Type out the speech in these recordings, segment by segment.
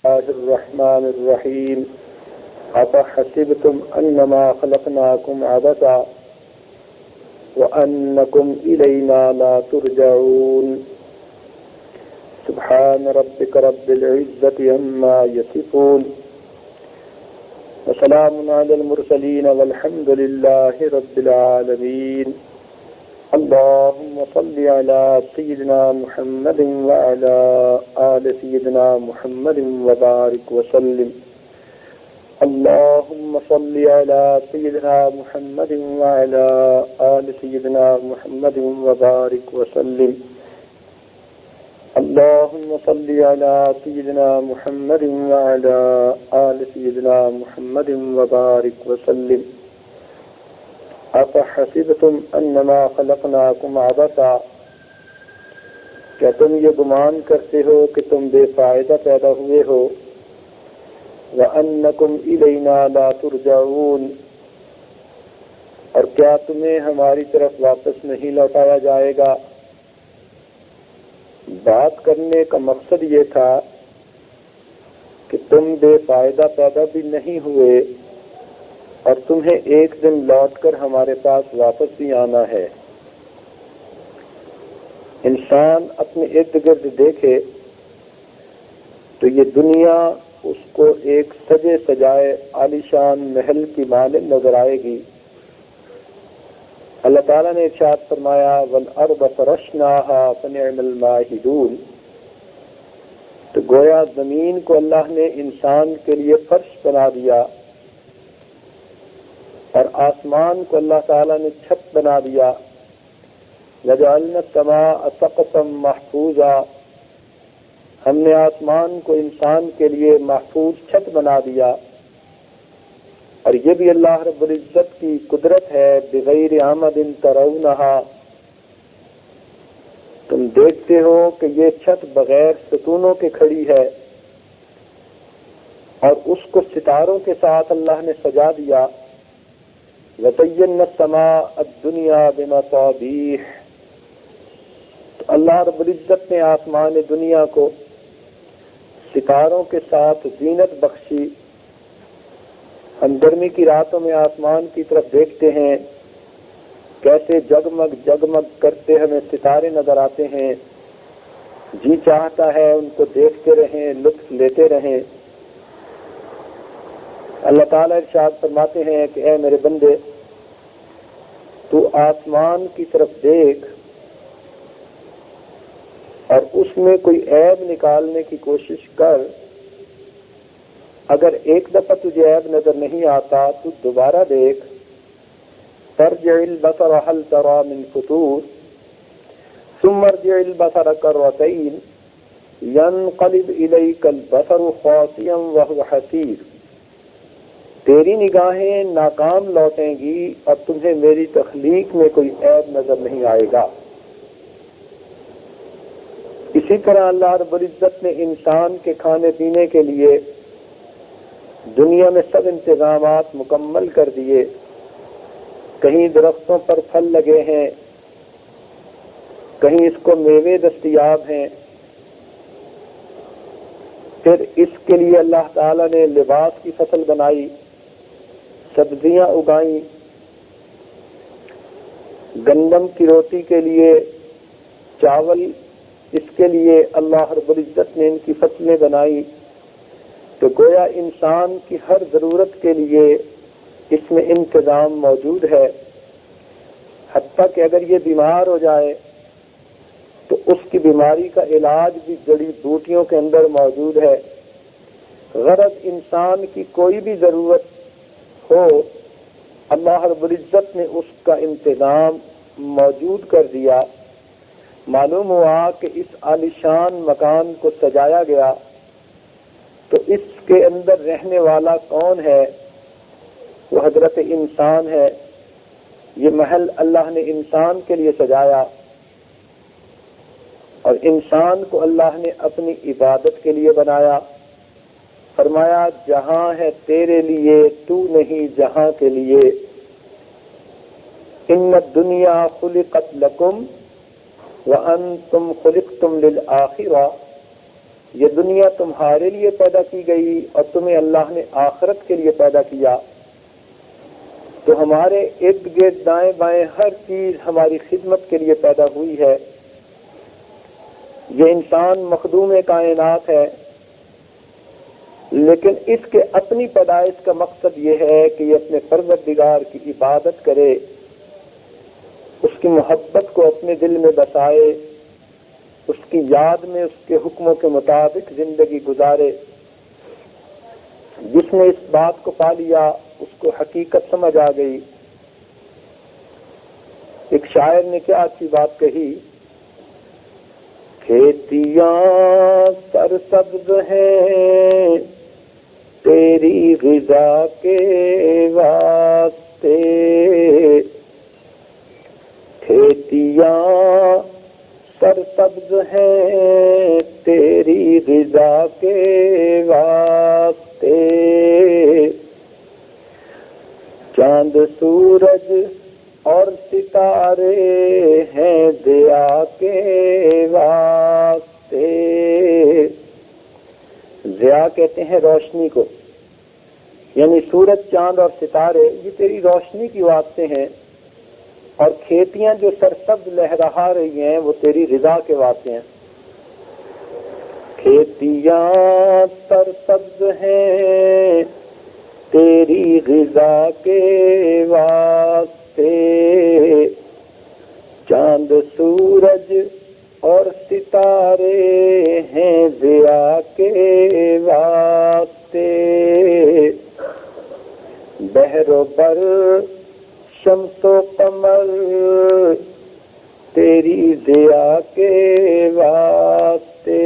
الله الرحمن الرحيم أفحسبتم أنما خلقناكم عبثا وأنكم إلينا لا ترجعون سبحان ربك رب العزة عما يصفون وسلام على المرسلين والحمد لله رب العالمين اللهم صل على سيدنا محمد وعلى آل سيدنا محمد وبارك وسلم اللهم صل على سيدنا محمد وعلى آل سيدنا محمد وبارك وسلم اللهم صل على سيدنا محمد وعلى آل سيدنا محمد وبارك وسلم أفحسبتم أنما خلقناكم عبثا کیا تم یہ گمان کرتے ہو کہ تم بے فائدہ پیدا ہوئے ہو وَأَنَّكُمْ إِلَيْنَا لَا تُرْجَعُونَ اور کیا تمہیں ہماری طرف واپس نہیں لوٹایا جائے گا۔ بات کرنے کا مقصد یہ تھا کہ تم بے فائدہ پیدا بھی نہیں ہوئے اور تمہیں ایک دن لوٹ کر ہمارے پاس واپس بھی آنا ہے۔ انسان اپنے ارد گرد دیکھے تو یہ دنیا اس کو ایک سجے سجائے عالیشان محل کی مانند نظر آئے گی۔ اللہ تعالیٰ نے ارشاد فرمایا وَالْأَرْضَ فَرَشْنَاهَا فَنِعْمَ الْمَاهِدُونَ، تو گویا زمین کو اللہ نے انسان کے لیے فرش بنا دیا اور آسمان کو اللہ تعالیٰ نے چھت بنا دیا۔ وَجَعَلْنَا السَّمَاءَ سَقْفًا مَحْفُوظًا، ہم نے آسمان کو انسان کے لیے محفوظ چھت بنا دیا۔ اور یہ بھی اللہ رب العزت کی قدرت ہے بغیر عمد ترونہا، تم دیکھتے ہو کہ یہ چھت بغیر ستونوں کے کھڑی ہے اور اس کو ستاروں کے ساتھ اللہ نے سجا دیا۔ وَزَيَّنَّا السَّمَاءَ الدُّنْيَا بِمَصَابِيحَ، تو اللہ رب العزت نے آسمان دنیا کو ستاروں کے ساتھ زینت بخشی۔ ہم گرمی کی راتوں میں آسمان کی طرف دیکھتے ہیں، کیسے جگمگ جگمگ کرتے ہمیں ستارے نظر آتے ہیں، جی چاہتا ہے ان کو دیکھتے رہیں، لطف لیتے رہیں۔ اللہ تعالیٰ ارشاد فرماتے ہیں کہ اے میرے بندے، تو آسمان کی طرف دیکھ اور اس میں کوئی عیب نکالنے کی کوشش کر، اگر ایک دفعہ تجھے عیب نظر نہیں آتا تو دوبارہ دیکھ۔ ترجع البصر هل ترى من فطور ثم ارجع البصر كرتين ينقلب إليك البصر خاسئا وهو حسير، تیری نگاہیں ناکام لوٹیں گی اور تمہیں میری تخلیق میں کوئی عیب نظر نہیں آئے گا۔ اسی طرح اللہ رب العزت نے انسان کے کھانے پینے کے لیے دنیا میں سب انتظامات مکمل کر دیے۔ کہیں درختوں پر پھل لگے ہیں، کہیں اس کو میوے دستیاب ہیں۔ پھر اس کے لیے اللہ تعالیٰ نے لباس کی فصل بنائی، سبزیاں اگائیں، گندم کی روٹی کے لیے چاول، اس کے لیے اللہ رب العزت نے ان کی فصلیں بنائی۔ تو گویا انسان کی ہر ضرورت کے لیے اس میں انتظام موجود ہے، حتیٰ کہ اگر یہ بیمار ہو جائے تو اس کی بیماری کا علاج بھی جڑی بوٹیوں کے اندر موجود ہے۔ غرض انسان کی کوئی بھی ضرورت ہو، اللہ رب العزت نے اس کا انتظام موجود کر دیا۔ معلوم ہوا کہ اس عالیشان مکان کو سجایا گیا تو اس کے اندر رہنے والا کون ہے؟ وہ حضرت انسان ہے۔ یہ محل اللہ نے انسان کے لیے سجایا اور انسان کو اللہ نے اپنی عبادت کے لیے بنایا۔ فرمایا جہاں ہے تیرے لیے، تو نہیں جہاں کے لیے۔ ان الدنیا خلقت لکم وانتم خلقتم للآخرہ، یہ دنیا تمہارے لیے پیدا کی گئی اور تمہیں اللہ نے آخرت کے لیے پیدا کیا، تو ہمارے ارد گرد دائیں بائیں ہر چیز ہماری خدمت کے لیے پیدا ہوئی ہے۔ یہ انسان مخدوم کائنات ہے، لیکن اس کے اپنی پیدائش کا مقصد یہ ہے کہ یہ اپنے پروردگار کی عبادت کرے، اس کی محبت کو اپنے دل میں بسائے، اس کی یاد میں اس کے حکموں کے مطابق زندگی گزارے۔ جس نے اس بات کو پا لیا اس کو حقیقت سمجھ آ گئی۔ ایک شاعر نے کیا اچھی بات کہی، کھیتیاں سرسبز ہیں تیری غذا کے واسطے، کھیتیاں سرسبز ہیں تیری غذا کے واسطے، چاند سورج اور ستارے ہیں دیا کے واسطے۔ ضیا کہتے ہیں روشنی کو، یعنی سورج چاند اور ستارے یہ تیری روشنی کی واسطے ہیں، اور کھیتیاں جو سرسبز لہرا رہی ہیں وہ تیری رضا کے واسطے ہیں۔ کھیتیاں سرسبز ہیں تیری غذا کے واسطے، چاند سورج اور ستارے ہیں ضیا کے واسطے، بحر و بر شمس و قمر تیری ضیا کے واسطے،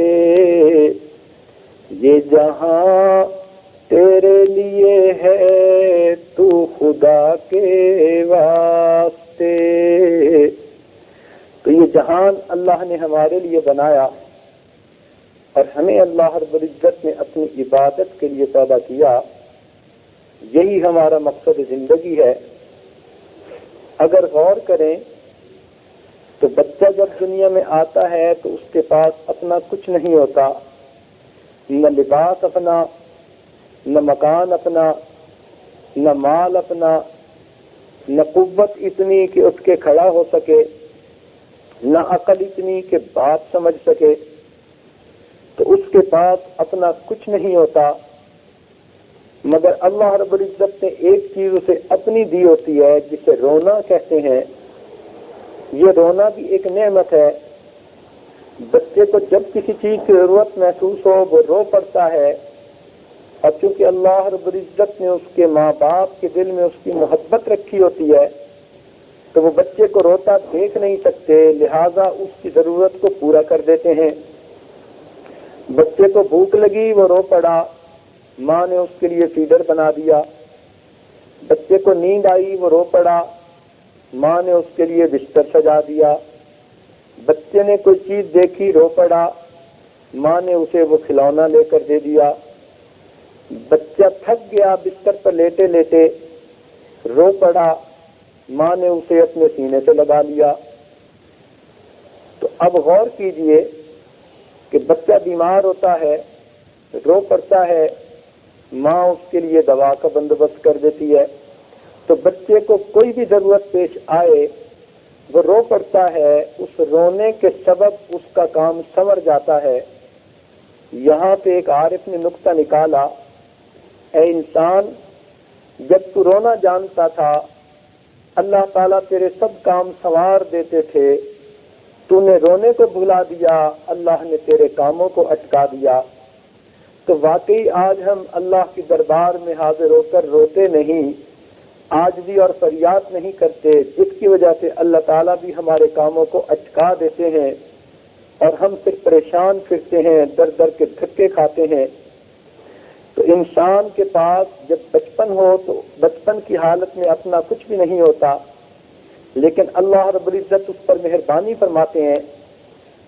یہ جہاں تیرے لیے ہے تو خدا کے واسطے۔ تو یہ جہان اللہ نے ہمارے لیے بنایا اور ہمیں اللہ رب العزت نے اپنی عبادت کے لیے پیدا کیا، یہی ہمارا مقصد زندگی ہے۔ اگر غور کریں تو بچہ جب دنیا میں آتا ہے تو اس کے پاس اپنا کچھ نہیں ہوتا، نہ لباس اپنا، نہ مکان اپنا، نہ مال اپنا، نہ قوت اتنی کہ اٹھ کے کھڑا ہو سکے، نہ عقل اتنی کہ بات سمجھ سکے، تو اس کے پاس اپنا کچھ نہیں ہوتا، مگر اللہ رب العزت نے ایک چیز اسے اپنی دی ہوتی ہے جسے رونا کہتے ہیں۔ یہ رونا بھی ایک نعمت ہے۔ بچے کو جب کسی چیز کی ضرورت محسوس ہو وہ رو پڑتا ہے، اور چونکہ اللہ رب العزت نے اس کے ماں باپ کے دل میں اس کی محبت رکھی ہوتی ہے تو وہ بچے کو روتا دیکھ نہیں سکتے، لہذا اس کی ضرورت کو پورا کر دیتے ہیں۔ بچے کو بھوک لگی وہ رو پڑا، ماں نے اس کے لیے فیڈر بنا دیا۔ بچے کو نیند آئی وہ رو پڑا، ماں نے اس کے لیے بستر سجا دیا۔ بچے نے کوئی چیز دیکھی رو پڑا، ماں نے اسے وہ کھلونا لے کر دے دیا۔ بچہ تھک گیا بستر پر لیٹے لیٹے رو پڑا، ماں نے اسے اپنے سینے سے لگا لیا۔ تو اب غور کیجئے کہ بچہ بیمار ہوتا ہے، رو پڑتا ہے، ماں اس کے لیے دوا کا بندوبست کر دیتی ہے۔ تو بچے کو کوئی بھی ضرورت پیش آئے وہ رو پڑتا ہے، اس رونے کے سبب اس کا کام سنور جاتا ہے۔ یہاں پہ ایک عارف نے نقطہ نکالا، اے انسان جب تو رونا جانتا تھا اللہ تعالیٰ تیرے سب کام سنوار دیتے تھے، تو نے رونے کو بھلا دیا، اللہ نے تیرے کاموں کو اٹکا دیا۔ تو واقعی آج ہم اللہ کے دربار میں حاضر ہو کر روتے نہیں، عاجزی اور فریاد نہیں کرتے، جس کی وجہ سے اللہ تعالیٰ بھی ہمارے کاموں کو اٹکا دیتے ہیں اور ہم پھر پریشان پھرتے ہیں، در در کے دھکے کھاتے ہیں۔ تو انسان کے پاس جب بچپن ہو تو بچپن کی حالت میں اپنا کچھ بھی نہیں ہوتا، لیکن اللہ رب العزت اس پر مہربانی فرماتے ہیں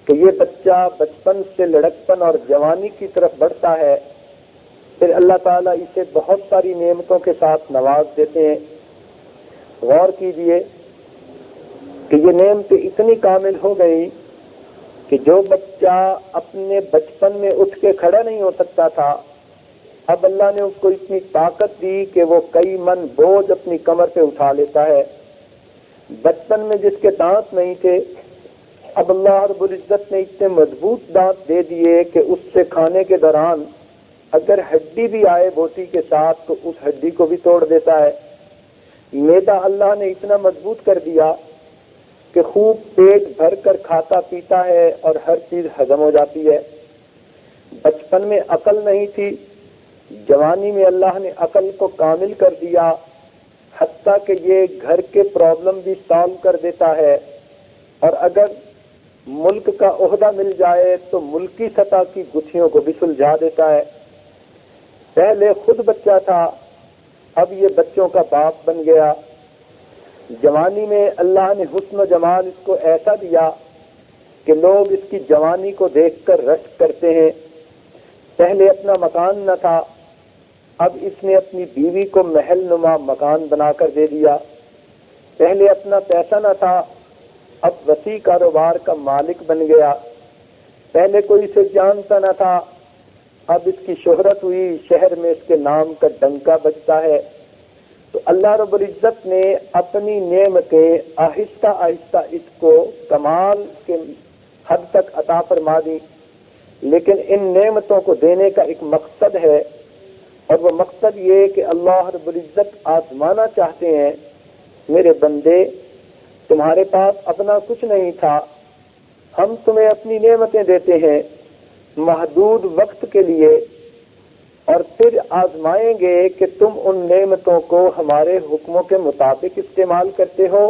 کہ یہ بچہ بچپن سے لڑکپن اور جوانی کی طرف بڑھتا ہے، پھر اللہ تعالیٰ اسے بہت ساری نعمتوں کے ساتھ نواز دیتے ہیں۔ غور کیجئے کہ یہ نعمتیں اتنی کامل ہو گئی کہ جو بچہ اپنے بچپن میں اٹھ کے کھڑا نہیں ہو سکتا تھا، اب اللہ نے اس کو اتنی طاقت دی کہ وہ کئی من بوجھ اپنی کمر پہ اٹھا لیتا ہے۔ بچپن میں جس کے دانت نہیں تھے، اب اللہ رب العزت نے اتنے مضبوط دانت دے دیے کہ اس سے کھانے کے دوران اگر ہڈی بھی آئے بوٹی کے ساتھ تو اس ہڈی کو بھی توڑ دیتا ہے۔ معدہ اللہ نے اتنا مضبوط کر دیا کہ خوب پیٹ بھر کر کھاتا پیتا ہے اور ہر چیز ہضم ہو جاتی ہے۔ بچپن میں عقل نہیں تھی، جوانی میں اللہ نے عقل کو کامل کر دیا، حتیٰ کہ یہ گھر کے پرابلم بھی سالو کر دیتا ہے، اور اگر ملک کا عہدہ مل جائے تو ملکی سطح کی گتھیوں کو بھی سلجھا دیتا ہے۔ پہلے خود بچہ تھا، اب یہ بچوں کا باپ بن گیا۔ جوانی میں اللہ نے حسن و جمال اس کو ایسا دیا کہ لوگ اس کی جوانی کو دیکھ کر رشک کرتے ہیں۔ پہلے اپنا مکان نہ تھا، اب اس نے اپنی بیوی کو محل نما مکان بنا کر دے دیا۔ پہلے اپنا پیسہ نہ تھا، اب وسیع کاروبار کا مالک بن گیا۔ پہلے کوئی اسے جانتا نہ تھا، اب اس کی شہرت ہوئی، شہر میں اس کے نام کا ڈنکا بجتا ہے۔ تو اللہ رب العزت نے اپنی نعمتیں آہستہ آہستہ اس کو کمال کے حد تک عطا فرما دی، لیکن ان نعمتوں کو دینے کا ایک مقصد ہے، اور وہ مقصد یہ کہ اللہ رب العزت آزمانا چاہتے ہیں، میرے بندے تمہارے پاس اپنا کچھ نہیں تھا، ہم تمہیں اپنی نعمتیں دیتے ہیں محدود وقت کے لیے، اور پھر آزمائیں گے کہ تم ان نعمتوں کو ہمارے حکموں کے مطابق استعمال کرتے ہو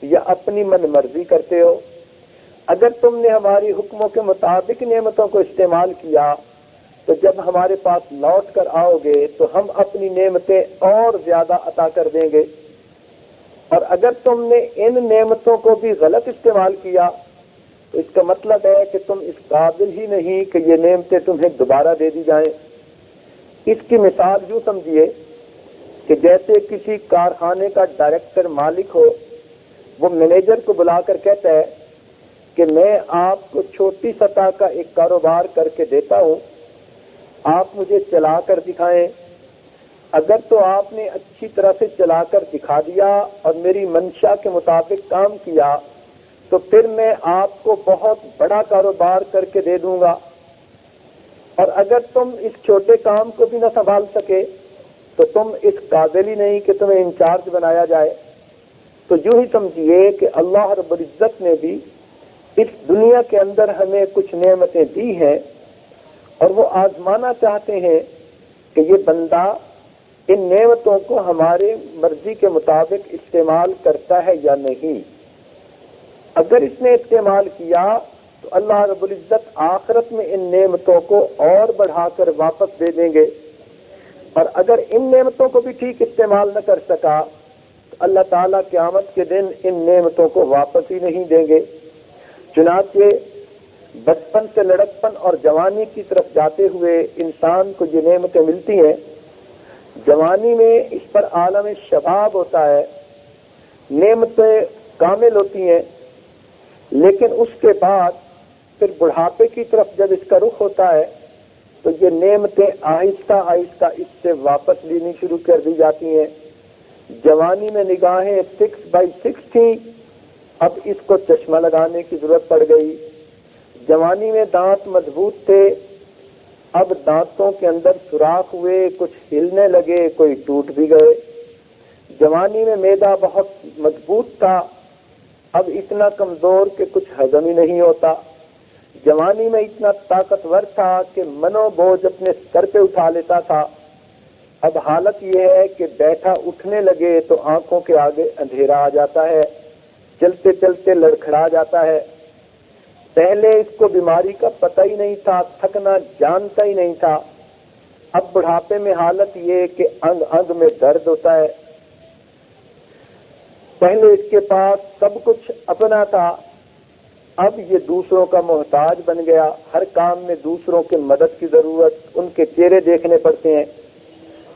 یا اپنی من مرضی کرتے ہو۔ اگر تم نے ہماری حکموں کے مطابق نعمتوں کو استعمال کیا تو جب ہمارے پاس لوٹ کر آؤ گے تو ہم اپنی نعمتیں اور زیادہ عطا کر دیں گے، اور اگر تم نے ان نعمتوں کو بھی غلط استعمال کیا تو اس کا مطلب ہے کہ تم اس قابل ہی نہیں کہ یہ نعمتیں تمہیں دوبارہ دے دی جائیں۔ اس کی مثال یوں سمجھیے کہ جیسے کسی کارخانے کا ڈائریکٹر مالک ہو، وہ مینیجر کو بلا کر کہتا ہے کہ میں آپ کو چھوٹی سطح کا ایک کاروبار کر کے دیتا ہوں، آپ مجھے چلا کر دکھائیں۔ اگر تو آپ نے اچھی طرح سے چلا کر دکھا دیا اور میری منشا کے مطابق کام کیا تو پھر میں آپ کو بہت بڑا کاروبار کر کے دے دوں گا، اور اگر تم اس چھوٹے کام کو بھی نہ سنبھال سکے تو تم اس قابل ہی نہیں کہ تمہیں انچارج بنایا جائے۔ تو یوں ہی سمجھیے کہ اللہ رب العزت نے بھی اس دنیا کے اندر ہمیں کچھ نعمتیں دی ہیں، اور وہ آزمانا چاہتے ہیں کہ یہ بندہ ان نعمتوں کو ہمارے مرضی کے مطابق استعمال کرتا ہے یا نہیں۔ اگر اس نے استعمال کیا تو اللہ رب العزت آخرت میں ان نعمتوں کو اور بڑھا کر واپس دے دیں گے، اور اگر ان نعمتوں کو بھی ٹھیک استعمال نہ کر سکا تو اللہ تعالیٰ قیامت کے دن ان نعمتوں کو واپس ہی نہیں دیں گے۔ چنانچہ بچپن سے لڑکپن اور جوانی کی طرف جاتے ہوئے انسان کو یہ نعمتیں ملتی ہیں۔ جوانی میں اس پر عالم شباب ہوتا ہے، نعمتیں کامل ہوتی ہیں، لیکن اس کے بعد پھر بڑھاپے کی طرف جب اس کا رخ ہوتا ہے تو یہ نعمتیں آہستہ آہستہ اس سے واپس لینی شروع کر دی جاتی ہیں۔ جوانی میں نگاہیں 6x6 تھیں، اب اس کو چشمہ لگانے کی ضرورت پڑ گئی۔ جوانی میں دانت مضبوط تھے، اب دانتوں کے اندر سوراخ ہوئے، کچھ ہلنے لگے، کوئی ٹوٹ بھی گئے۔ جوانی میں معدہ بہت مضبوط تھا، اب اتنا کمزور کہ کچھ ہضم ہی نہیں ہوتا۔ جوانی میں اتنا طاقتور تھا کہ منو بوجھ اپنے سر پہ اٹھا لیتا تھا، اب حالت یہ ہے کہ بیٹھا اٹھنے لگے تو آنکھوں کے آگے اندھیرا آ جاتا ہے، چلتے چلتے لڑکھڑا جاتا ہے۔ پہلے اس کو بیماری کا پتہ ہی نہیں تھا، تھکنا جانتا ہی نہیں تھا، اب بڑھاپے میں حالت یہ کہ انگ انگ میں درد ہوتا ہے۔ پہلے اس کے پاس سب کچھ اپنا تھا، اب یہ دوسروں کا محتاج بن گیا، ہر کام میں دوسروں کی مدد کی ضرورت، ان کے چہرے دیکھنے پڑتے ہیں۔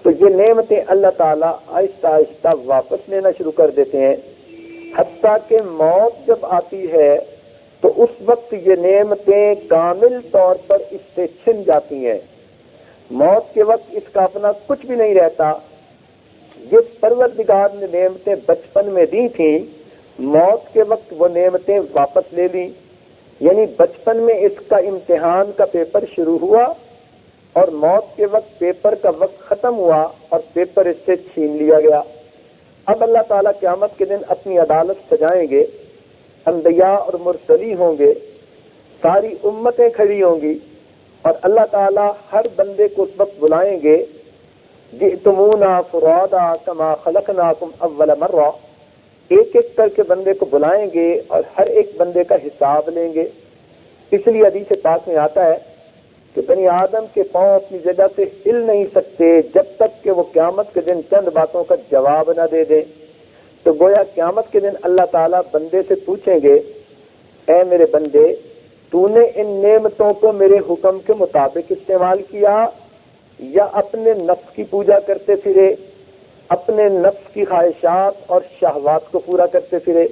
تو یہ نعمتیں اللہ تعالیٰ آہستہ آہستہ واپس لینا شروع کر دیتے ہیں، حتیٰ کہ موت جب آتی ہے تو اس وقت یہ نعمتیں کامل طور پر اس سے چھن جاتی ہیں۔ موت کے وقت اس کا اپنا کچھ بھی نہیں رہتا۔ جس پروردگار نے نعمتیں بچپن میں دی تھیں، موت کے وقت وہ نعمتیں واپس لے لیں، یعنی بچپن میں اس کا امتحان کا پیپر شروع ہوا اور موت کے وقت پیپر کا وقت ختم ہوا اور پیپر اس سے چھین لیا گیا۔ اب اللہ تعالیٰ قیامت کے دن اپنی عدالت سجائیں گے، انبیاء اور مرسلی ہوں گے، ساری امتیں کھڑی ہوں گی اور اللہ تعالیٰ ہر بندے کو اس وقت بلائیں گے، جئتمونا فرادا کما خلقناکم اول مرہ، ایک ایک کر کے بندے کو بلائیں گے اور ہر ایک بندے کا حساب لیں گے۔ اس لیے حدیث پاک میں آتا ہے کہ بنی آدم کے پاؤں اپنی جگہ سے ہل نہیں سکتے جب تک کہ وہ قیامت کے دن چند باتوں کا جواب نہ دے دیں۔ تو گویا قیامت کے دن اللہ تعالیٰ بندے سے پوچھیں گے، اے میرے بندے، تو نے ان نعمتوں کو میرے حکم کے مطابق استعمال کیا یا اپنے نفس کی پوجا کرتے پھرے، اپنے نفس کی خواہشات اور شہوات کو پورا کرتے پھرے؟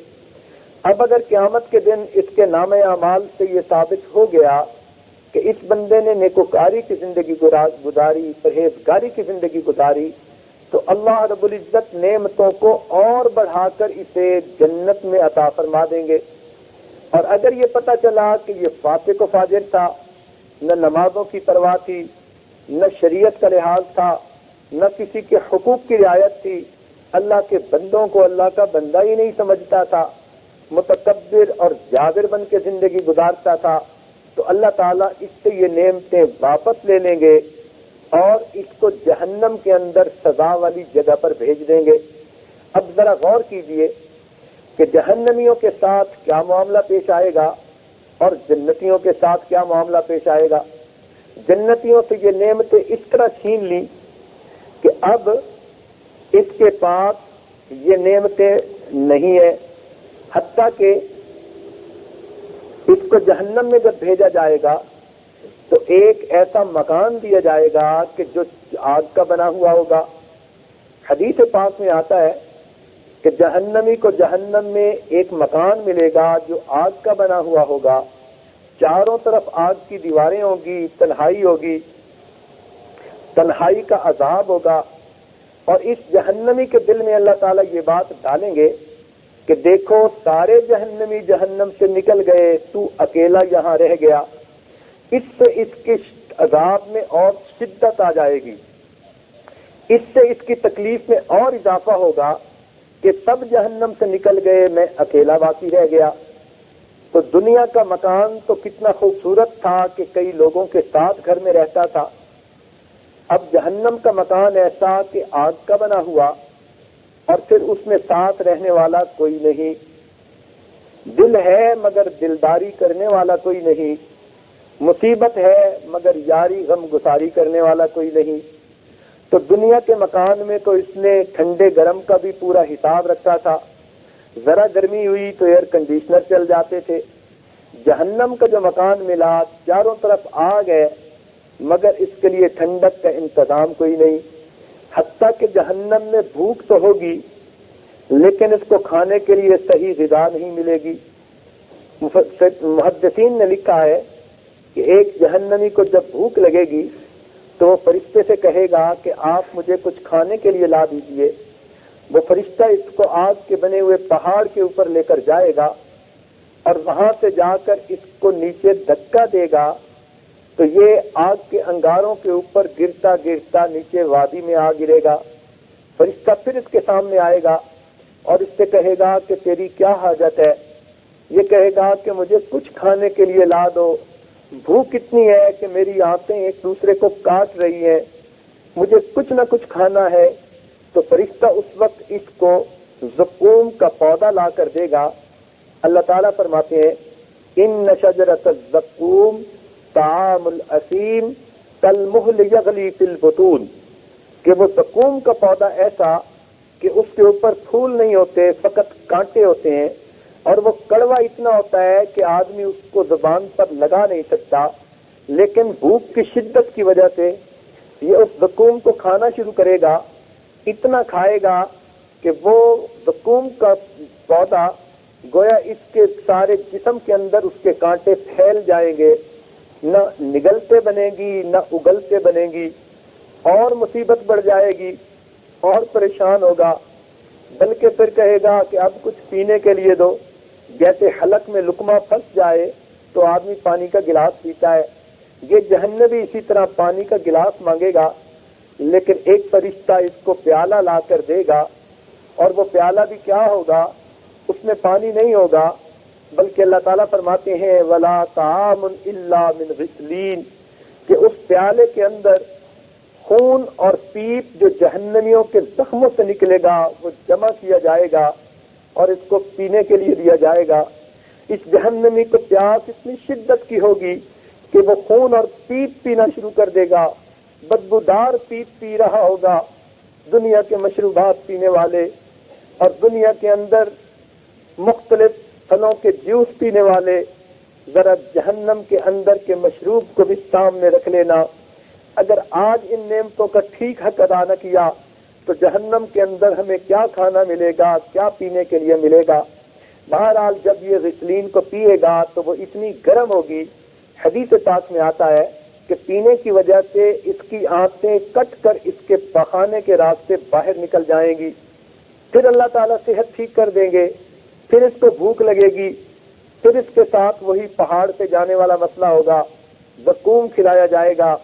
اب اگر قیامت کے دن اس کے نام اعمال سے یہ ثابت ہو گیا کہ اس بندے نے نیکوکاری کی زندگی گزاری، پرہیزگاری کی زندگی گزاری، تو اللہ رب العزت نعمتوں کو اور بڑھا کر اسے جنت میں عطا فرما دیں گے۔ اور اگر یہ پتہ چلا کہ یہ فاسق و فاجر تھا، نہ نمازوں کی پرواہ تھی، نہ شریعت کا لحاظ تھا، نہ کسی کے حقوق کی رعایت تھی، اللہ کے بندوں کو اللہ کا بندہ ہی نہیں سمجھتا تھا، متکبر اور جابر بن کے زندگی گزارتا تھا، تو اللہ تعالیٰ اس سے یہ نعمتیں واپس لے لیں گے اور اس کو جہنم کے اندر سزا والی جگہ پر بھیج دیں گے۔ اب ذرا غور کیجئے کہ جہنمیوں کے ساتھ کیا معاملہ پیش آئے گا اور جنتیوں کے ساتھ کیا معاملہ پیش آئے گا۔ جنتیوں سے یہ نعمتیں اس طرح چھین لی کہ اب اس کے پاس یہ نعمتیں نہیں ہیں، حتیٰ کہ اس کو جہنم میں جب بھیجا جائے گا تو ایک ایسا مکان دیا جائے گا کہ جو آگ کا بنا ہوا ہوگا۔ حدیث پاک میں آتا ہے کہ جہنمی کو جہنم میں ایک مکان ملے گا جو آگ کا بنا ہوا ہوگا، چاروں طرف آگ کی دیواریں ہوں گی، تنہائی ہوگی، تنہائی کا عذاب ہوگا، اور اس جہنمی کے دل میں اللہ تعالیٰ یہ بات ڈالیں گے کہ دیکھو سارے جہنمی جہنم سے نکل گئے، تو اکیلا یہاں رہ گیا۔ اس سے اس کے عذاب میں اور شدت آ جائے گی، اس سے اس کی تکلیف میں اور اضافہ ہوگا کہ سب جہنم سے نکل گئے، میں اکیلا باقی رہ گیا۔ تو دنیا کا مکان تو کتنا خوبصورت تھا کہ کئی لوگوں کے ساتھ گھر میں رہتا تھا، اب جہنم کا مکان ایسا کہ آگ کا بنا ہوا اور پھر اس میں ساتھ رہنے والا کوئی نہیں، دل ہے مگر دلداری کرنے والا کوئی نہیں، مصیبت ہے مگر یاری غم گساری کرنے والا کوئی نہیں۔ تو دنیا کے مکان میں تو اس نے ٹھنڈے گرم کا بھی پورا حساب رکھا تھا، ذرا گرمی ہوئی تو ایئر کنڈیشنر چل جاتے تھے۔ جہنم کا جو مکان ملا چاروں طرف آگ ہے مگر اس کے لیے ٹھنڈک کا انتظام کوئی نہیں، حتیٰ کہ جہنم میں بھوک تو ہوگی لیکن اس کو کھانے کے لیے صحیح غذا نہیں ملے گی۔ محدثین نے لکھا ہے کہ ایک جہنمی کو جب بھوک لگے گی تو وہ فرشتے سے کہے گا کہ آپ مجھے کچھ کھانے کے لیے لا دیجئے۔ وہ فرشتہ اس کو آگ کے بنے ہوئے پہاڑ کے اوپر لے کر جائے گا اور وہاں سے جا کر اس کو نیچے دھکا دے گا تو یہ آگ کے انگاروں کے اوپر گرتا گرتا نیچے وادی میں آ گرے گا۔ فرشتہ پھر اس کے سامنے آئے گا اور اس سے کہے گا کہ تیری کیا حاجت ہے؟ یہ کہے گا کہ مجھے کچھ کھانے کے لیے لا دو، بھوک اتنی ہے کہ میری آنتیں ایک دوسرے کو کاٹ رہی ہیں، مجھے کچھ نہ کچھ کھانا ہے۔ تو فرشتہ اس وقت اس کو زقوم کا پودا لا کر دے گا۔ اللہ تعالیٰ فرماتے ہیں ان شجرۃ الزقوم طعام الاسیم کالمہل یغلی فی البطون، کہ وہ زقوم کا پودا ایسا کہ اس کے اوپر پھول نہیں ہوتے، فقط کانٹے ہوتے ہیں، اور وہ کڑوا اتنا ہوتا ہے کہ آدمی اس کو زبان پر لگا نہیں سکتا، لیکن بھوک کی شدت کی وجہ سے یہ اس زقوم کو کھانا شروع کرے گا، اتنا کھائے گا کہ وہ زقوم کا پودا گویا اس کے سارے جسم کے اندر اس کے کانٹے پھیل جائیں گے، نہ نگلتے بنے گی نہ اگلتے بنے گی، اور مصیبت بڑھ جائے گی اور پریشان ہوگا، بلکہ پھر کہے گا کہ اب کچھ پینے کے لیے دو۔ جیسے حلق میں لقمہ پھنس جائے تو آدمی پانی کا گلاس پیتا ہے، یہ جہنمی اسی طرح پانی کا گلاس مانگے گا، لیکن ایک فرشتہ اس کو پیالہ لا کر دے گا، اور وہ پیالہ بھی کیا ہوگا؟ اس میں پانی نہیں ہوگا، بلکہ اللہ تعالیٰ فرماتے ہیں وَلَا طَعَامٌ إِلَّا مِنْ غِسْلِينَ، کہ اس پیالے کے اندر خون اور پیپ جو جہنمیوں کے زخموں سے نکلے گا وہ جمع کیا جائے گا اور اس کو پینے کے لیے دیا جائے گا۔ اس جہنمی کو پیاس اتنی شدت کی ہوگی کہ وہ خون اور پیپ پینا شروع کر دے گا، بدبودار پیپ پی رہا ہوگا۔ دنیا کے مشروبات پینے والے اور دنیا کے اندر مختلف پھلوں کے جوس پینے والے، ذرا جہنم کے اندر کے مشروب کو بھی سامنے رکھ لینا۔ اگر آج ان نعمتوں کا ٹھیک حق ادا نہ کیا تو جہنم کے اندر ہمیں کیا کھانا ملے گا، کیا پینے کے لیے ملے گا؟ بہرحال جب یہ غسلین کو پیے گا تو وہ اتنی گرم ہوگی، حدیث پاک میں آتا ہے کہ پینے کی وجہ سے اس کی آنتیں کٹ کر اس کے پخانے کے راستے باہر نکل جائیں گی۔ پھر اللہ تعالیٰ صحت ٹھیک کر دیں گے، پھر اس کو بھوک لگے گی، پھر اس کے ساتھ وہی پہاڑ پہ جانے والا مسئلہ ہوگا، زقوم کھلایا جائے گا،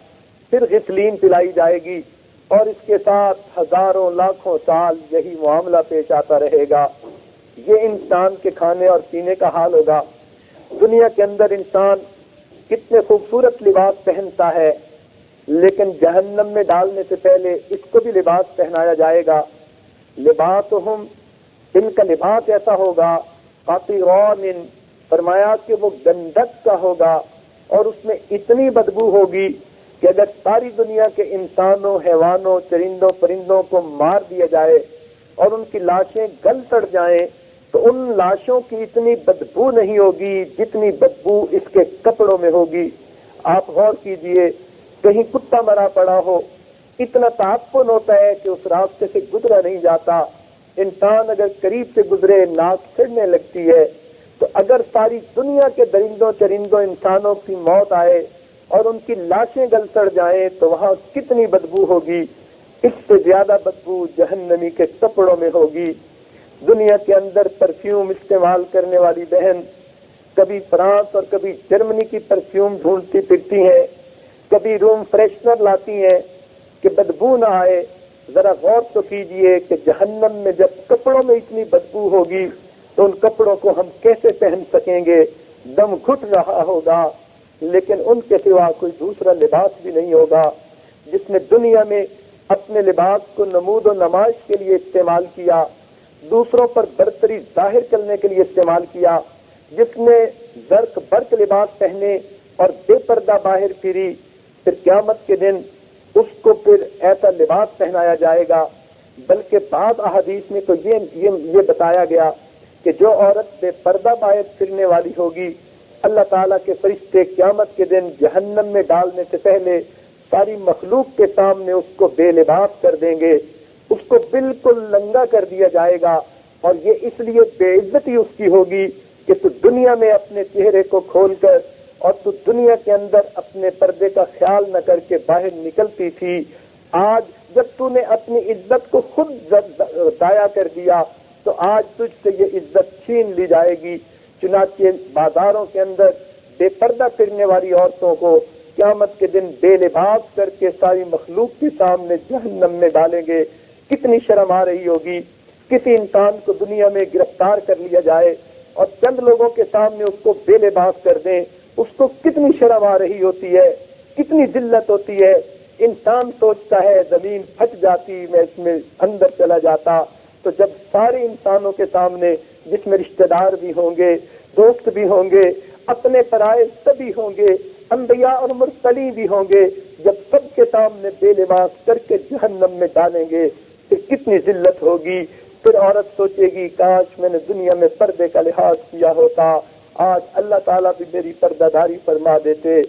پھر غسلین پلائی جائے گی، اور اس کے ساتھ ہزاروں لاکھوں سال یہی معاملہ پیش آتا رہے گا۔ یہ انسان کے کھانے اور پینے کا حال ہوگا۔ دنیا کے اندر انسان کتنے خوبصورت لباس پہنتا ہے، لیکن جہنم میں ڈالنے سے پہلے اس کو بھی لباس پہنایا جائے گا۔ لباسہم، ان کا لباس ایسا ہوگا، قطران، فرمایا کہ وہ گندک کا ہوگا، اور اس میں اتنی بدبو ہوگی کہ اگر ساری دنیا کے انسانوں، حیوانوں، چرندوں، پرندوں کو مار دیا جائے اور ان کی لاشیں گل سڑ جائیں تو ان لاشوں کی اتنی بدبو نہیں ہوگی جتنی بدبو اس کے کپڑوں میں ہوگی۔ آپ غور کیجئے، کہیں کتا مرا پڑا ہو، اتنا تعفن ہوتا ہے کہ اس راستے سے گزرا نہیں جاتا۔ انسان اگر قریب سے گزرے ناک سڑنے لگتی ہے، تو اگر ساری دنیا کے درندوں، چرندوں، انسانوں کی موت آئے اور ان کی لاشیں گل سڑ جائیں تو وہاں کتنی بدبو ہوگی؟ اس سے زیادہ بدبو جہنمی کے کپڑوں میں ہوگی۔ دنیا کے اندر پرفیوم استعمال کرنے والی بہن کبھی فرانس اور کبھی جرمنی کی پرفیوم ڈھونڈتی پھرتی ہیں، کبھی روم فریشنر لاتی ہیں کہ بدبو نہ آئے۔ ذرا غور تو کیجئے کہ جہنم میں جب کپڑوں میں اتنی بدبو ہوگی تو ان کپڑوں کو ہم کیسے پہن سکیں گے؟ دم گھٹ رہا ہوگا، لیکن ان کے سوا کوئی دوسرا لباس بھی نہیں ہوگا۔ جس نے دنیا میں اپنے لباس کو نمود و نمائش کے لیے استعمال کیا، دوسروں پر برتری ظاہر کرنے کے لیے استعمال کیا، جس نے زرق برق لباس پہنے اور بے پردہ باہر پھری، پھر قیامت کے دن اس کو پھر ایسا لباس پہنایا جائے گا۔ بلکہ بعض احادیث میں تو یہ بتایا گیا کہ جو عورت بے پردہ باہر پھرنے والی ہوگی، اللہ تعالیٰ کے فرشتے قیامت کے دن جہنم میں ڈالنے سے پہلے ساری مخلوق کے سامنے اس کو بے لباس کر دیں گے، اس کو بالکل ننگا کر دیا جائے گا، اور یہ اس لیے بے عزتی اس کی ہوگی کہ تو دنیا میں اپنے چہرے کو کھول کر اور تو دنیا کے اندر اپنے پردے کا خیال نہ کر کے باہر نکلتی تھی، آج جب تو نے اپنی عزت کو خود ضائع کر دیا تو آج تجھ سے یہ عزت چھین لی جائے گی۔ چنانچہ بازاروں کے اندر بے پردہ پھرنے والی عورتوں کو قیامت کے دن بے لباس کر کے ساری مخلوق کے سامنے جہنم میں ڈالیں گے۔ کتنی شرم آ رہی ہوگی۔ کسی انسان کو دنیا میں گرفتار کر لیا جائے اور چند لوگوں کے سامنے اس کو بے لباس کر دیں، اس کو کتنی شرم آ رہی ہوتی ہے، کتنی ذلت ہوتی ہے۔ انسان سوچتا ہے زمین پھٹ جاتی، میں اس میں اندر چلا جاتا، تو جب سارے انسانوں کے سامنے، جس میں رشتہ دار بھی ہوں گے، دوست بھی ہوں گے، اپنے پرائے سبھی ہوں گے، انبیاء اور مرسلین بھی ہوں گے، جب سب کے سامنے بے لباس کر کے جہنم میں ڈالیں گے پھر کتنی ذلت ہوگی۔ پھر عورت سوچے گی کاش میں نے دنیا میں پردے کا لحاظ کیا ہوتا، آج اللہ تعالیٰ بھی میری پردہ داری فرما دیتے،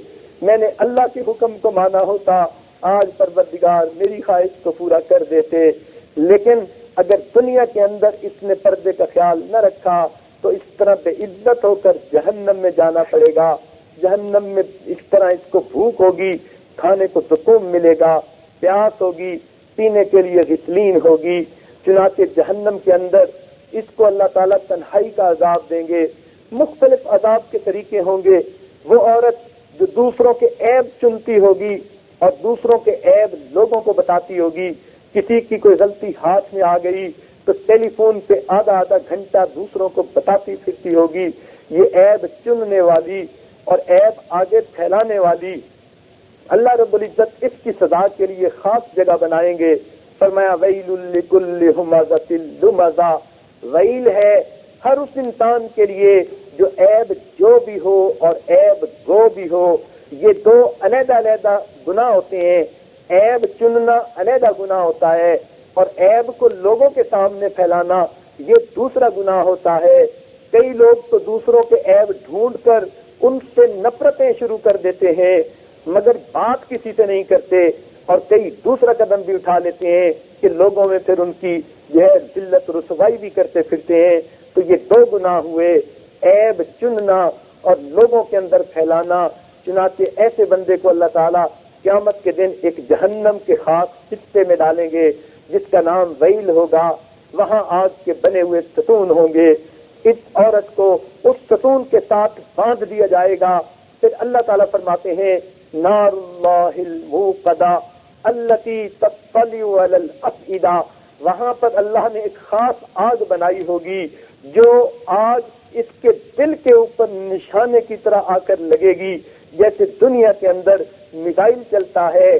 میں نے اللہ کے حکم کو مانا ہوتا، آج پروردگار میری خواہش کو پورا کر دیتے۔ لیکن اگر دنیا کے اندر اس نے پردے کا خیال نہ رکھا، تو اس طرح بے عزت ہو کر جہنم میں جانا پڑے گا. جہنم میں اس طرح اس کو بھوک ہوگی، کھانے کو سکون ملے گا، پیاس ہوگی، پینے کے لیے غسلین ہوگی. چنانچہ جہنم کے اندر اس کو اللہ تعالیٰ تنہائی کا عذاب دیں گے. مختلف عذاب کے طریقے ہوں گے. وہ عورت جو دوسروں کے عیب چنتی ہوگی اور دوسروں کے عیب لوگوں کو بتاتی ہوگی، کسی کی کوئی غلطی ہاتھ میں آ گئی تو ٹیلی فون پہ آدھا گھنٹہ دوسروں کو بتاتی پھرتی ہوگی. یہ عیب چننے والی اور عیب آگے پھیلانے والی، اللہ رب العزت اس کی سزا کے لیے خاص جگہ بنائیں گے. فرمایا ویل لکل ہمزۃ لمزہ، ویل ہے ہر اس انسان کے لیے جو عیب جو بھی ہو اور عیب گو بھی ہو. یہ دو علیحدہ علیحدہ گناہ ہوتے ہیں. عیب چننا علیحدہ گناہ ہوتا ہے اور عیب کو لوگوں کے سامنے پھیلانا یہ دوسرا گناہ ہوتا ہے. کئی لوگ تو دوسروں کے عیب ڈھونڈ کر ان سے نفرتیں شروع کر دیتے ہیں مگر بات کسی سے نہیں کرتے، اور کئی دوسرا قدم بھی اٹھا لیتے ہیں کہ لوگوں میں پھر ان کی ذلت رسوائی بھی کرتے پھرتے ہیں. تو یہ دو گناہ ہوئے، عیب چننا اور لوگوں کے اندر پھیلانا. چنانچہ ایسے بندے کو اللہ تعالیٰ قیامت کے دن ایک جہنم کے خاص حصے میں ڈالیں گے جس کا نام ویل ہوگا. وہاں آگ کے بنے ہوئے ستون ہوں گے. اس عورت کو اس ستون کے ساتھ باندھ دیا جائے گا. پھر اللہ تعالیٰ فرماتے ہیں نار اللہ الموقدہ التی تطلع علی الافئدہ، وہاں پر اللہ نے ایک خاص آگ بنائی ہوگی جو آگ اس کے دل کے اوپر نشانے کی طرح آ کر لگے گی. جیسے دنیا کے اندر میزائل چلتا ہے،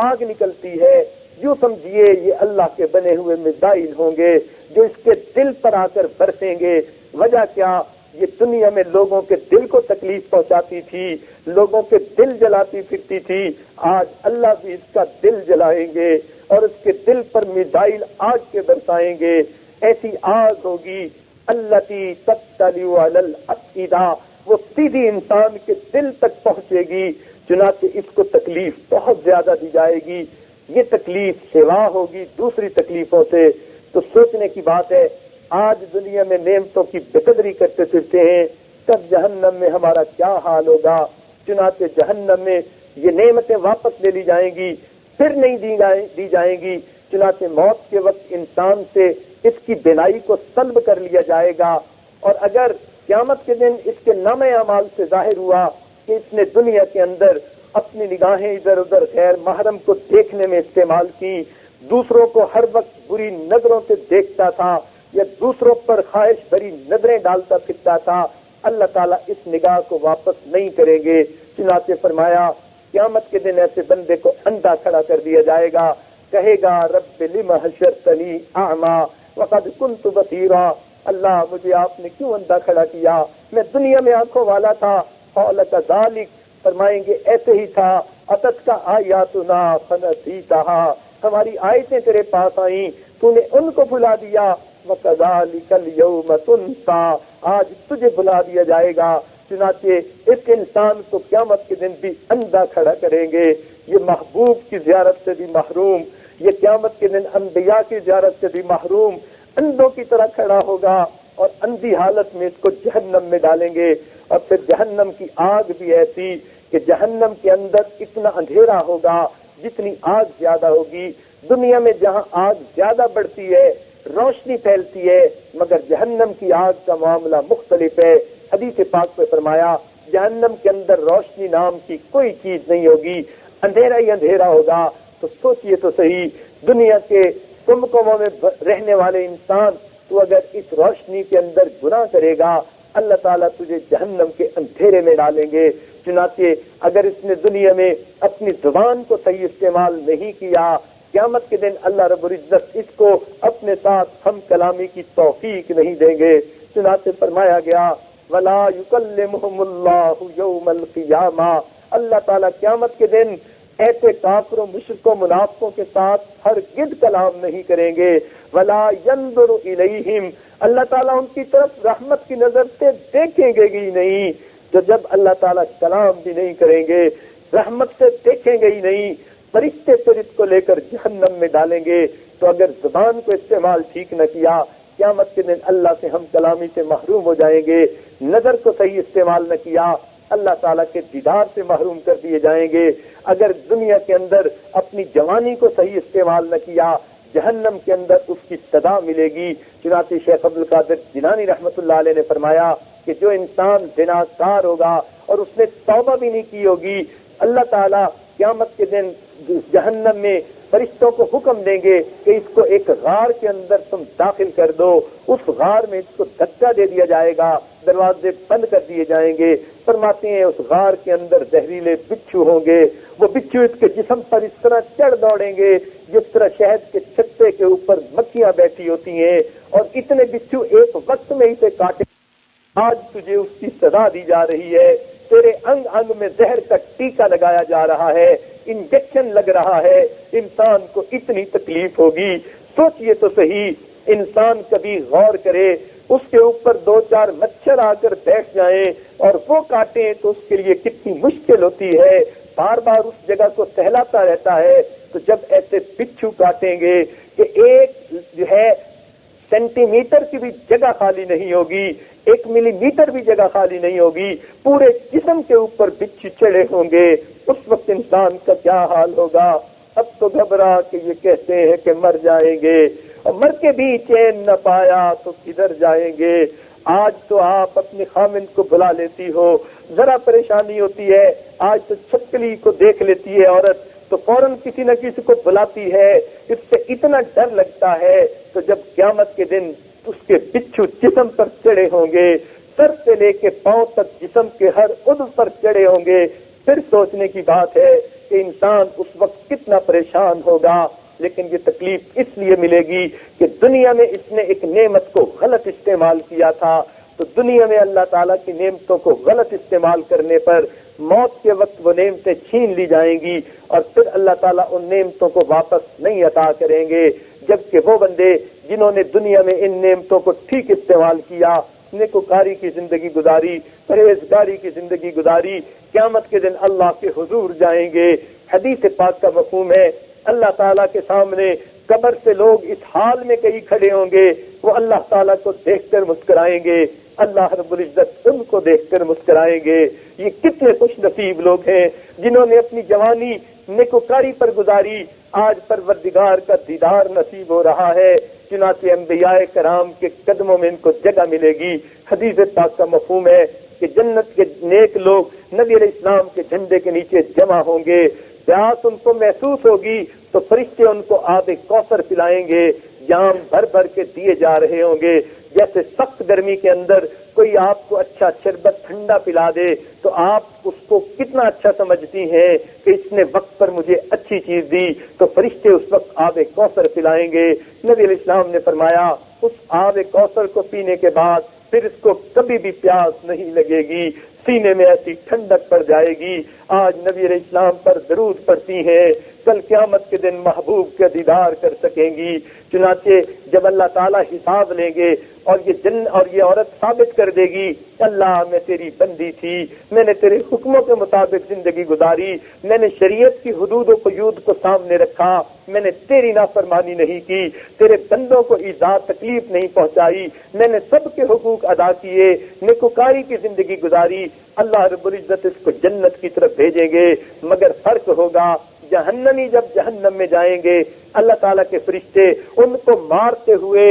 آگ نکلتی ہے، یوں سمجھیے یہ اللہ کے بنے ہوئے میزائل ہوں گے جو اس کے دل پر آ کر برسیں گے. وجہ کیا؟ یہ دنیا میں لوگوں کے دل کو تکلیف پہنچاتی تھی، لوگوں کے دل جلاتی پھرتی تھی. آج اللہ بھی اس کا دل جلائیں گے اور اس کے دل پر میزائل آگ کے برسائیں گے. ایسی آگ ہوگی التی تطلع علی الافئدہ، وہ سیدھی انسان کے دل تک پہنچے گی. چنانچہ اس کو تکلیف بہت زیادہ دی جائے گی. یہ تکلیف سوا ہوگی دوسری تکلیفوں سے. تو سوچنے کی بات ہے، آج دنیا میں نعمتوں کی بےقدری کرتے پھرتے ہیں، تب جہنم میں ہمارا کیا حال ہوگا. چنانچہ جہنم میں یہ نعمتیں واپس لے لی جائیں گی، پھر نہیں دی جائیں گی. چنانچہ موت کے وقت انسان سے اس کی بینائی کو سلب کر لیا جائے گا. اور اگر قیامت کے دن اس کے نام اعمال سے ظاہر ہوا کہ اس نے دنیا کے اندر اپنی نگاہیں ادھر ادھر غیر محرم کو دیکھنے میں استعمال کی، دوسروں کو ہر وقت بری نظروں سے دیکھتا تھا یا دوسروں پر خواہش بھری نظریں ڈالتا پھرتا تھا، اللہ تعالیٰ اس نگاہ کو واپس نہیں کریں گے. چنانچہ فرمایا قیامت کے دن ایسے بندے کو اندھا کھڑا کر دیا جائے گا. کہے گا رب لم حشرتنی اعمی وقد کنت بصیرا، اللہ مجھے آپ نے کیوں اندھا کھڑا کیا، میں دنیا میں آنکھوں والا تھا. قال کذالک، فرمائیں گے ایسے ہی تھا. اتت کا آیاتنا فنسیتھا، ہماری آیتیں تیرے پاس آئیں تو نے ان کو بھلا دیا. وَكَذَلِكَ الْيَوْمَ تُنْسَى، آج تجھے بھلا دیا جائے گا. چنانچہ اس انسان کو قیامت کے دن بھی اندھا کھڑا کریں گے. یہ محبوب کی زیارت سے بھی محروم، یہ قیامت کے دن انبیاء کی زیارت سے بھی محروم، اندھوں کی طرح کھڑا ہوگا اور اندھی حالت میں اس کو جہنم میں ڈالیں گے. اور پھر جہنم کی آگ بھی ایسی کہ جہنم کے اندر اتنا اندھیرا ہوگا جتنی آگ زیادہ ہوگی. دنیا میں جہاں آگ زیادہ بڑھتی ہے روشنی پھیلتی ہے، مگر جہنم کی آگ کا معاملہ مختلف ہے. حدیث پاک پہ فرمایا جہنم کے اندر روشنی نام کی کوئی چیز نہیں ہوگی، اندھیرا ہی اندھیرا ہوگا. تو سوچئے تو صحیح، دنیا کے کمکموں میں رہنے والے انسان، تو اگر اس روشنی کے اندر گناہ کرے گا اللہ تعالیٰ تجھے جہنم کے اندھیرے میں ڈالیں گے. چنانچہ اگر اس نے دنیا میں اپنی زبان کو صحیح استعمال نہیں کیا، قیامت کے دن اللہ رب العزت اس کو اپنے ساتھ ہم کلامی کی توفیق نہیں دیں گے. چنانچہ فرمایا گیا وَلَا يُكَلِّمُهُمُ اللَّهُ يَوْمَ الْقِيَامَةِ، اللہ تعالیٰ قیامت کے دن ایسے کافروں مشرکوں منافقوں کے ساتھ ہرگز کلام نہیں کریں گے. وَلَا يَنظُرُ إِلَيْهِمْ، اللہ تعالیٰ ان کی طرف رحمت کی نظر سے دیکھیں گے ہی نہیں. تو جب اللہ تعالیٰ کلام بھی نہیں کریں گے، رحمت سے دیکھیں گے ہی نہیں، فرشتے پھر اس کو لے کر جہنم میں ڈالیں گے. تو اگر زبان کو استعمال ٹھیک نہ کیا، قیامت کے دن اللہ سے ہم کلامی سے محروم ہو جائیں گے. نظر کو صحیح استعمال نہ کیا, اللہ تعالیٰ کے دیدار سے محروم کر دیے جائیں گے. اگر دنیا کے اندر اپنی جوانی کو صحیح استعمال نہ کیا, جہنم کے اندر اس کی سزا ملے گی. چنانچہ شیخ عبد القادر جیلانی رحمۃ اللہ علیہ نے فرمایا کہ جو انسان زناکار ہوگا اور اس نے توبہ بھی نہیں کی ہوگی, اللہ تعالیٰ قیامت کے دن جہنم میں فرشتوں کو حکم دیں گے کہ اس کو ایک غار کے اندر تم داخل کر دو. اس غار میں اس کو دھکا دے دیا جائے گا, دروازے بند کر دیے جائیں گے. فرماتے ہیں اس غار کے اندر زہریلے بچھو ہوں گے. وہ بچھو اس کے جسم پر اس طرح چڑھ دوڑیں گے جس طرح شہد کے چھتے کے اوپر مکھیاں بیٹھی ہوتی ہیں, اور اتنے بچھو ایک وقت میں اسے کاٹے. آج تجھے اس کی سزا دی جا رہی ہے, تیرے انگ انگ میں زہر کا ٹیکا لگایا جا رہا ہے, انجیکشن لگ رہا ہے. انسان کو اتنی تکلیف ہوگی. سوچئے تو صحیح, انسان کبھی غور کرے, اس کے اوپر 2-4 مچھر آ کر بیٹھ جائیں اور وہ کاٹیں تو اس کے لیے کتنی مشکل ہوتی ہے. بار بار اس جگہ کو سہلاتا رہتا ہے. تو جب ایسے بچھو کاٹیں گے کہ ایک جو ہے سینٹی میٹر کی بھی جگہ خالی نہیں ہوگی, 1 ملی میٹر بھی جگہ خالی نہیں ہوگی, پورے جسم کے اوپر بچھو چڑھے ہوں گے, اس وقت انسان کا کیا حال ہوگا. اب تو گھبرا کہ یہ کہتے ہیں کہ مر جائیں گے, اور مر کے بھی چین نہ پایا تو کدھر جائیں گے. آج تو آپ اپنے خامند کو بلا لیتی ہو, ذرا پریشانی ہوتی ہے, آج تو چھپکلی کو دیکھ لیتی ہے عورت تو فوراً کسی نہ کسی کو بلاتی ہے, اس سے اتنا ڈر لگتا ہے. تو جب قیامت کے دن اس کے بچھو جسم پر چڑھے ہوں گے, سر سے لے کے پاؤں تک جسم کے ہر عضو پر چڑھے ہوں گے, پھر سوچنے کی بات ہے کہ انسان اس وقت کتنا پریشان ہوگا. لیکن یہ تکلیف اس لیے ملے گی کہ دنیا میں اس نے ایک نعمت کو غلط استعمال کیا تھا. تو دنیا میں اللہ تعالیٰ کی نعمتوں کو غلط استعمال کرنے پر موت کے وقت وہ نعمتیں چھین لی جائیں گی, اور پھر اللہ تعالیٰ ان نعمتوں کو واپس نہیں عطا کریں گے. جبکہ وہ بندے جنہوں نے دنیا میں ان نعمتوں کو ٹھیک استعمال کیا, نیکوکاری کی زندگی گزاری, پرہیزگاری کی زندگی گزاری, قیامت کے دن اللہ کے حضور جائیں گے. حدیث پاک کا مفہوم ہے, اللہ تعالیٰ کے سامنے قبر سے لوگ اس حال میں کہیں کھڑے ہوں گے, وہ اللہ تعالیٰ کو دیکھ کر مسکرائیں گے, اللہ رب العزت ان کو دیکھ کر مسکرائیں گے. یہ کتنے خوش نصیب لوگ ہیں جنہوں نے اپنی جوانی نیکوکاری پر گزاری, آج پروردگار کا دیدار نصیب ہو رہا ہے. چنانچہ انبیاء کرام کے قدموں میں ان کو جگہ ملے گی. حدیث پاک کا مفہوم ہے کہ جنت کے نیک لوگ نبی علیہ السلام کے جھنڈے کے نیچے جمع ہوں گے. پیاس ان کو محسوس ہوگی تو فرشتے ان کو آب کوثر پلائیں گے, جام بھر بھر کے دیے جا رہے ہوں گے. جیسے سخت گرمی کے اندر کوئی آپ کو اچھا شربت ٹھنڈا پلا دے تو آپ اس کو کتنا اچھا سمجھتی ہیں کہ اس نے وقت پر مجھے اچھی چیز دی, تو فرشتے اس وقت آب کوثر پلائیں گے. نبی علیہ السلام نے فرمایا اس آب کوثر کو پینے کے بعد پھر اس کو کبھی بھی پیاس نہیں لگے گی, سینے میں ایسی ٹھنڈک پڑ جائے گی. آج نبی علیہ السلام پر درود پڑتی ہیں, کل قیامت کے دن محبوب کا دیدار کر سکیں گی. چنانچہ جب اللہ تعالیٰ حساب لیں گے اور یہ عورت ثابت کر دے گی, اللہ میں تیری بندی تھی, میں نے تیرے حکموں کے مطابق زندگی گزاری, میں نے شریعت کی حدود و قیود کو سامنے رکھا, میں نے تیری نافرمانی نہیں کی, تیرے بندوں کو ایذا تکلیف نہیں پہنچائی, میں نے سب کے حقوق ادا کیے, نیکوکاری کی زندگی گزاری. اللہ رب العزت اس کو جنت کی طرف بھیجیں گے. مگر فرق ہوگا, جہنمی جب جہنم میں جائیں گے اللہ تعالیٰ کے فرشتے ان کو مارتے ہوئے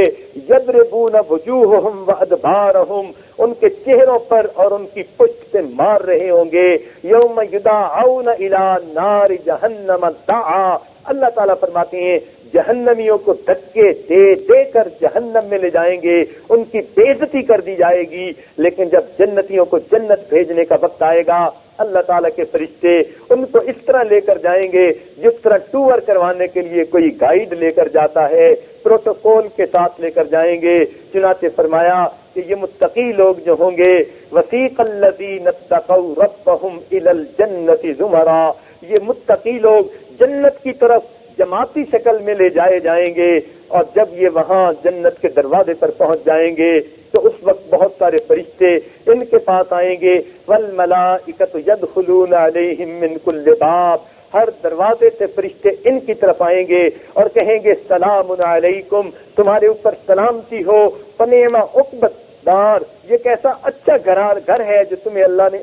یضربون وجوہہم وادبارہم, ان کے چہروں پر اور ان کی پشت پہ مار رہے ہوں گے. یوم یدعون الی نار جہنم دعا, اللہ تعالیٰ فرماتے ہیں جہنمیوں کو دھکے دے دے کر جہنم میں لے جائیں گے, ان کی بے عزتی کر دی جائے گی. لیکن جب جنتیوں کو جنت بھیجنے کا وقت آئے گا اللہ تعالیٰ کے فرشتے ان کو اس طرح لے کر جائیں گے جس طرح ٹور کروانے کے لیے کوئی گائیڈ لے کر جاتا ہے, پروٹوکول کے ساتھ لے کر جائیں گے. چنانچہ فرمایا کہ یہ متقی لوگ جو ہوں گے, وسیق الذین اتقوا ربہم الی الجنۃ زمرا, یہ متقی لوگ جنت کی طرف جماعتی شکل میں لے جائے جائیں گے. اور جب یہ وہاں جنت کے دروازے پر پہنچ جائیں گے تو اس وقت بہت سارے فرشتے ان کے پاس آئیں گے. والملائکۃ یدخلون علیہم من کل باب, ہر دروازے سے فرشتے ان کی طرف آئیں گے اور کہیں گے سلام علیکم، تمہارے اوپر سلامتی ہو، فنعم عقبۃ دار، یہ کیسا اچھا گھر ہے جو تمہیں اللہ نے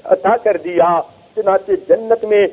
عطا کر دیا۔ چنانچہ جنت میں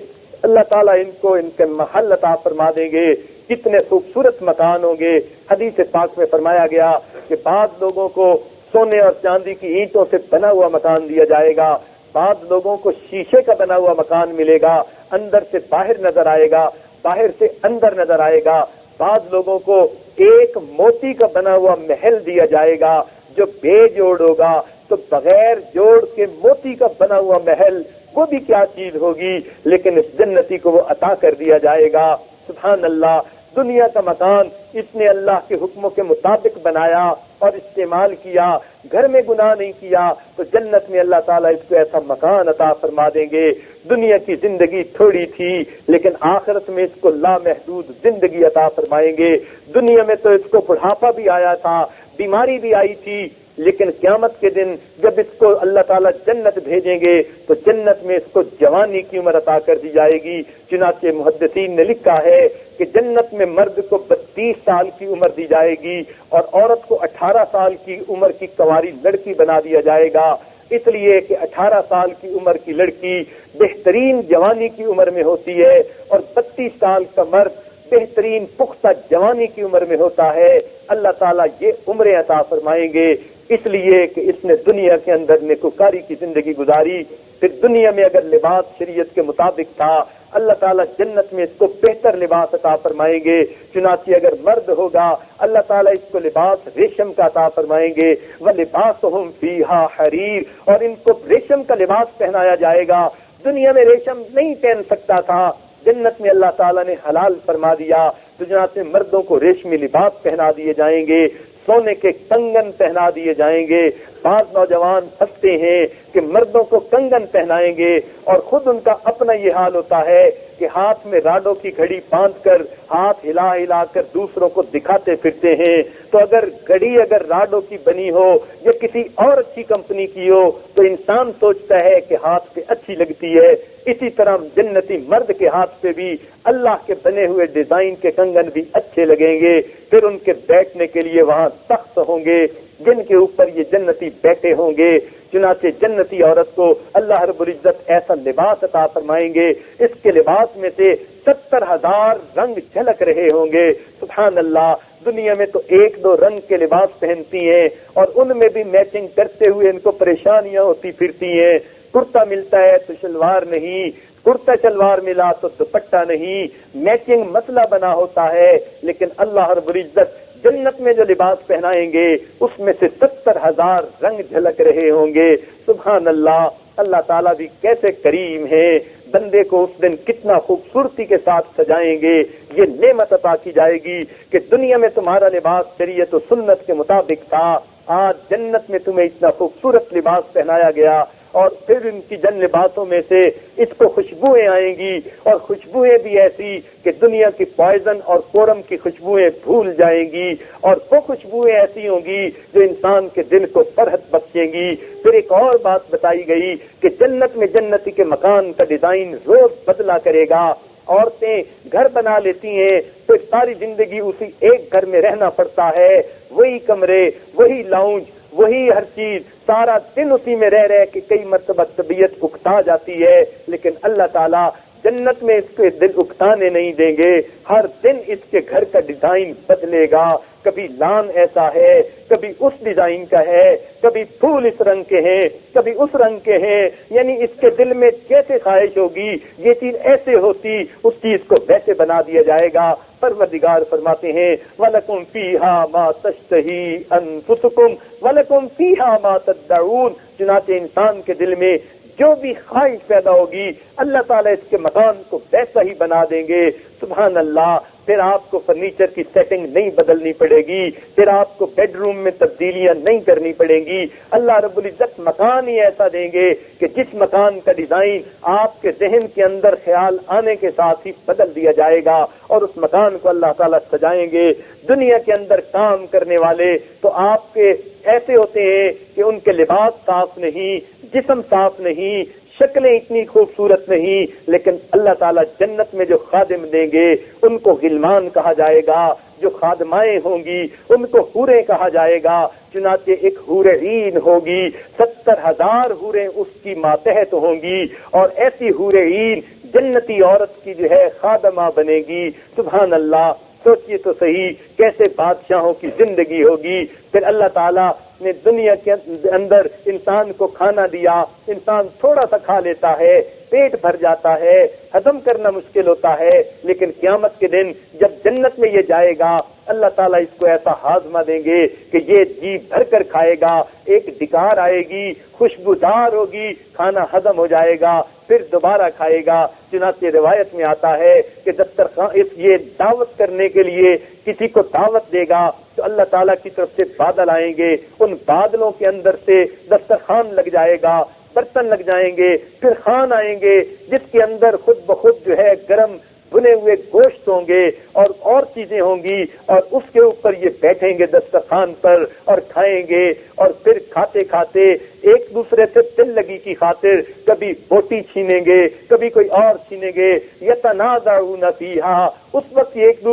اللہ تعالیٰ ان کو ان کے محل عطا فرما دیں گے، کتنے خوبصورت مکان ہوں گے۔ حدیث پاک میں فرمایا گیا کہ بعض لوگوں کو سونے اور چاندی کی اینٹوں سے بنا ہوا مکان دیا جائے گا، بعض لوگوں کو شیشے کا بنا ہوا مکان ملے گا، اندر سے باہر نظر آئے گا، باہر سے اندر نظر آئے گا، بعض لوگوں کو ایک موتی کا بنا ہوا محل دیا جائے گا جو بے جوڑ ہوگا، تو بغیر جوڑ کے موتی کا بنا ہوا محل وہ بھی کیا چیز ہوگی، لیکن اس جنتی کو وہ عطا کر دیا جائے گا۔ سبحان اللہ، دنیا کا مکان اس نے اللہ کے حکموں کے مطابق بنایا اور استعمال کیا، گھر میں گناہ نہیں کیا، تو جنت میں اللہ تعالیٰ اس کو ایسا مکان عطا فرما دیں گے۔ دنیا کی زندگی تھوڑی تھی لیکن آخرت میں اس کو لامحدود زندگی عطا فرمائیں گے۔ دنیا میں تو اس کو بڑھاپا بھی آیا تھا، بیماری بھی آئی تھی، لیکن قیامت کے دن جب اس کو اللہ تعالیٰ جنت بھیجیں گے تو جنت میں اس کو جوانی کی عمر عطا کر دی جائے گی۔ چنانچہ محدثین نے لکھا ہے کہ جنت میں مرد کو 32 سال کی عمر دی جائے گی اور عورت کو 18 سال کی عمر کی کنواری لڑکی بنا دیا جائے گا، اس لیے کہ 18 سال کی عمر کی لڑکی بہترین جوانی کی عمر میں ہوتی ہے اور 32 سال کا مرد بہترین پختہ جوانی کی عمر میں ہوتا ہے۔ اللہ تعالیٰ یہ عمریں عطا فرمائیں گے اس لیے کہ اس نے دنیا کے اندر نیکوکاری کی زندگی گزاری۔ پھر دنیا میں اگر لباس شریعت کے مطابق تھا، اللہ تعالیٰ جنت میں اس کو بہتر لباس عطا فرمائیں گے۔ چنانچہ اگر مرد ہوگا اللہ تعالیٰ اس کو لباس ریشم کا عطا فرمائیں گے، وَلِبَاسُهُمْ فِيهَا حَرِيرٌ، اور ان کو ریشم کا لباس پہنایا جائے گا۔ دنیا میں ریشم نہیں پہن سکتا تھا، جنت میں اللہ تعالیٰ نے حلال فرما دیا، تو جنات میں مردوں کو ریشمی لباس پہنا دیے جائیں گے، سونے کے کنگن پہنا دیے جائیں گے۔ بعض نوجوان ہنستے ہیں کہ مردوں کو کنگن پہنائیں گے اور خود ان کا اپنا یہ حال ہوتا ہے کہ ہاتھ میں راڈوں کی گھڑی باندھ کر ہاتھ ہلا ہلا کر دوسروں کو دکھاتے پھرتے ہیں۔ تو اگر گھڑی راڈوں کی بنی ہو یا کسی اور اچھی کمپنی کی ہو تو انسان سوچتا ہے کہ ہاتھ پہ اچھی لگتی ہے، اسی طرح جنتی مرد کے ہاتھ پہ بھی اللہ کے بنے ہوئے ڈیزائن کے کنگن بھی اچھے لگیں گے۔ پھر ان کے بیٹھنے کے لیے وہاں تخت ہوں گے جن کے اوپر یہ جنتی بیٹھے ہوں گے۔ چنانچہ جنتی عورت کو اللہ رب العزت ایسا لباس عطا فرمائیں گے، اس کے لباس میں سے 70,000 رنگ جھلک رہے ہوں گے۔ سبحان اللہ، دنیا میں تو 1-2 رنگ کے لباس پہنتی ہیں اور ان میں بھی میچنگ کرتے ہوئے ان کو پریشانیاں ہوتی پھرتی ہیں۔ کرتا ملتا ہے تو شلوار نہیں، کرتا شلوار ملا تو دوپٹہ نہیں، میچنگ مسئلہ بنا ہوتا ہے۔ لیکن اللہ رب العزت جنت میں جو لباس پہنائیں گے اس میں سے 70,000 رنگ جھلک رہے ہوں گے۔ سبحان اللہ، اللہ تعالیٰ بھی کیسے کریم ہے، بندے کو اس دن کتنا خوبصورتی کے ساتھ سجائیں گے۔ یہ نعمت عطا کی جائے گی کہ دنیا میں تمہارا لباس شریعت و سنت کے مطابق تھا، آج جنت میں تمہیں اتنا خوبصورت لباس پہنایا گیا، اور پھر ان کی جن لباسوں میں سے اس کو خوشبوئیں آئیں گی، اور خوشبوئیں بھی ایسی کہ دنیا کی پوائزن اور کورم کی خوشبوئیں بھول جائیں گی، اور وہ خوشبوئیں ایسی ہوں گی جو انسان کے دل کو فرحت بخشیں گی۔ پھر ایک اور بات بتائی گئی کہ جنت میں جنتی کے مکان کا ڈیزائن روز بدلا کرے گا۔ عورتیں گھر بنا لیتی ہیں، پھر ساری زندگی اسی ایک گھر میں رہنا پڑتا ہے، وہی کمرے، وہی لاؤنج، وہی ہر چیز، سارا دن اسی میں رہ کے کئی مرتبہ طبیعت اکتا جاتی ہے۔ لیکن اللہ تعالیٰ جنت میں اس کے دل اکتانے نہیں دیں گے، ہر دن اس کے گھر کا ڈیزائن بدلے گا، کبھی لان ایسا ہے، کبھی اس ڈیزائن کا ہے، کبھی پھول اس رنگ کے ہیں، کبھی اس رنگ کے ہیں، یعنی اس کے دل میں جیسے خواہش ہوگی یہ چیز ایسے ہوتی، اس چیز کو ویسے بنا دیا جائے گا۔ پروردگار فرماتے ہیں وَلَكُمْ فِيهَا مَا تَشْتَهِي أَنفُسُكُمْ وَلَكُمْ فِيهَا مَا تَدَّعُونَ۔ چنانچہ انسان کے دل میں جو بھی خواہش پیدا ہوگی اللہ تعالیٰ اس کے مکان کو ویسا ہی بنا دیں گے۔ سبحان اللہ، پھر آپ کو فرنیچر کی سیٹنگ نہیں بدلنی پڑے گی، پھر آپ کو بیڈ روم میں تبدیلیاں نہیں کرنی پڑیں گی۔ اللہ رب العزت مکان ہی ایسا دیں گے کہ جس مکان کا ڈیزائن آپ کے ذہن کے اندر خیال آنے کے ساتھ ہی بدل دیا جائے گا، اور اس مکان کو اللہ تعالیٰ سجائیں گے۔ دنیا کے اندر کام کرنے والے تو آپ کے ایسے ہوتے ہیں کہ ان کے لباس صاف نہیں، جسم صاف نہیں، شکلیں اتنی خوبصورت نہیں، لیکن اللہ تعالیٰ جنت میں جو خادم دیں گے ان کو غلمان کہا جائے گا، جو خادمائیں ہوں گی ان کو حوریں کہا جائے گا۔ چنانچہ ایک حور عین ہوگی، 70,000 حوریں اس کی ماتحت ہوں گی، اور ایسی حور عین جنتی عورت کی جو ہے خادمہ بنے گی۔ سبحان اللہ، سوچئے تو صحیح کیسے بادشاہوں کی زندگی ہوگی۔ پھر اللہ تعالیٰ نے دنیا کے اندر انسان کو کھانا دیا، انسان تھوڑا سا کھا لیتا ہے، پیٹ بھر جاتا ہے، ہضم کرنا مشکل ہوتا ہے، لیکن قیامت کے دن جب جنت میں یہ جائے گا اللہ تعالیٰ اس کو ایسا ہاضمہ دیں گے کہ یہ جی بھر کر کھائے گا، ایک ڈکار آئے گی، خوشبودار ہوگی، کھانا ہضم ہو جائے گا، پھر دوبارہ کھائے گا۔ چنانچہ روایت میں آتا ہے کہ دسترخوان یہ دعوت کرنے کے لیے کسی کو دعوت دے گا تو اللہ تعالیٰ کی طرف سے بادل آئیں گے، ان بادلوں کے اندر سے دسترخوان لگ جائے گا، برتن لگ جائیں گے، پھر خوان آئیں گے جس کے اندر خود بخود جو ہے گرم بنے ہوئے گوشت ہوں گے اور چیزیں ہوں گی، اور اس کے اوپر یہ بیٹھیں گے دسترخوان پر اور کھائیں گے، اور پھر کھاتے کھاتے ایک دوسرے سے دل لگی کی خاطر کبھی بوٹی چھینیں گے، کبھی کوئی اور چھینیں گے، یتنازعون فیہا، اس وقت ایک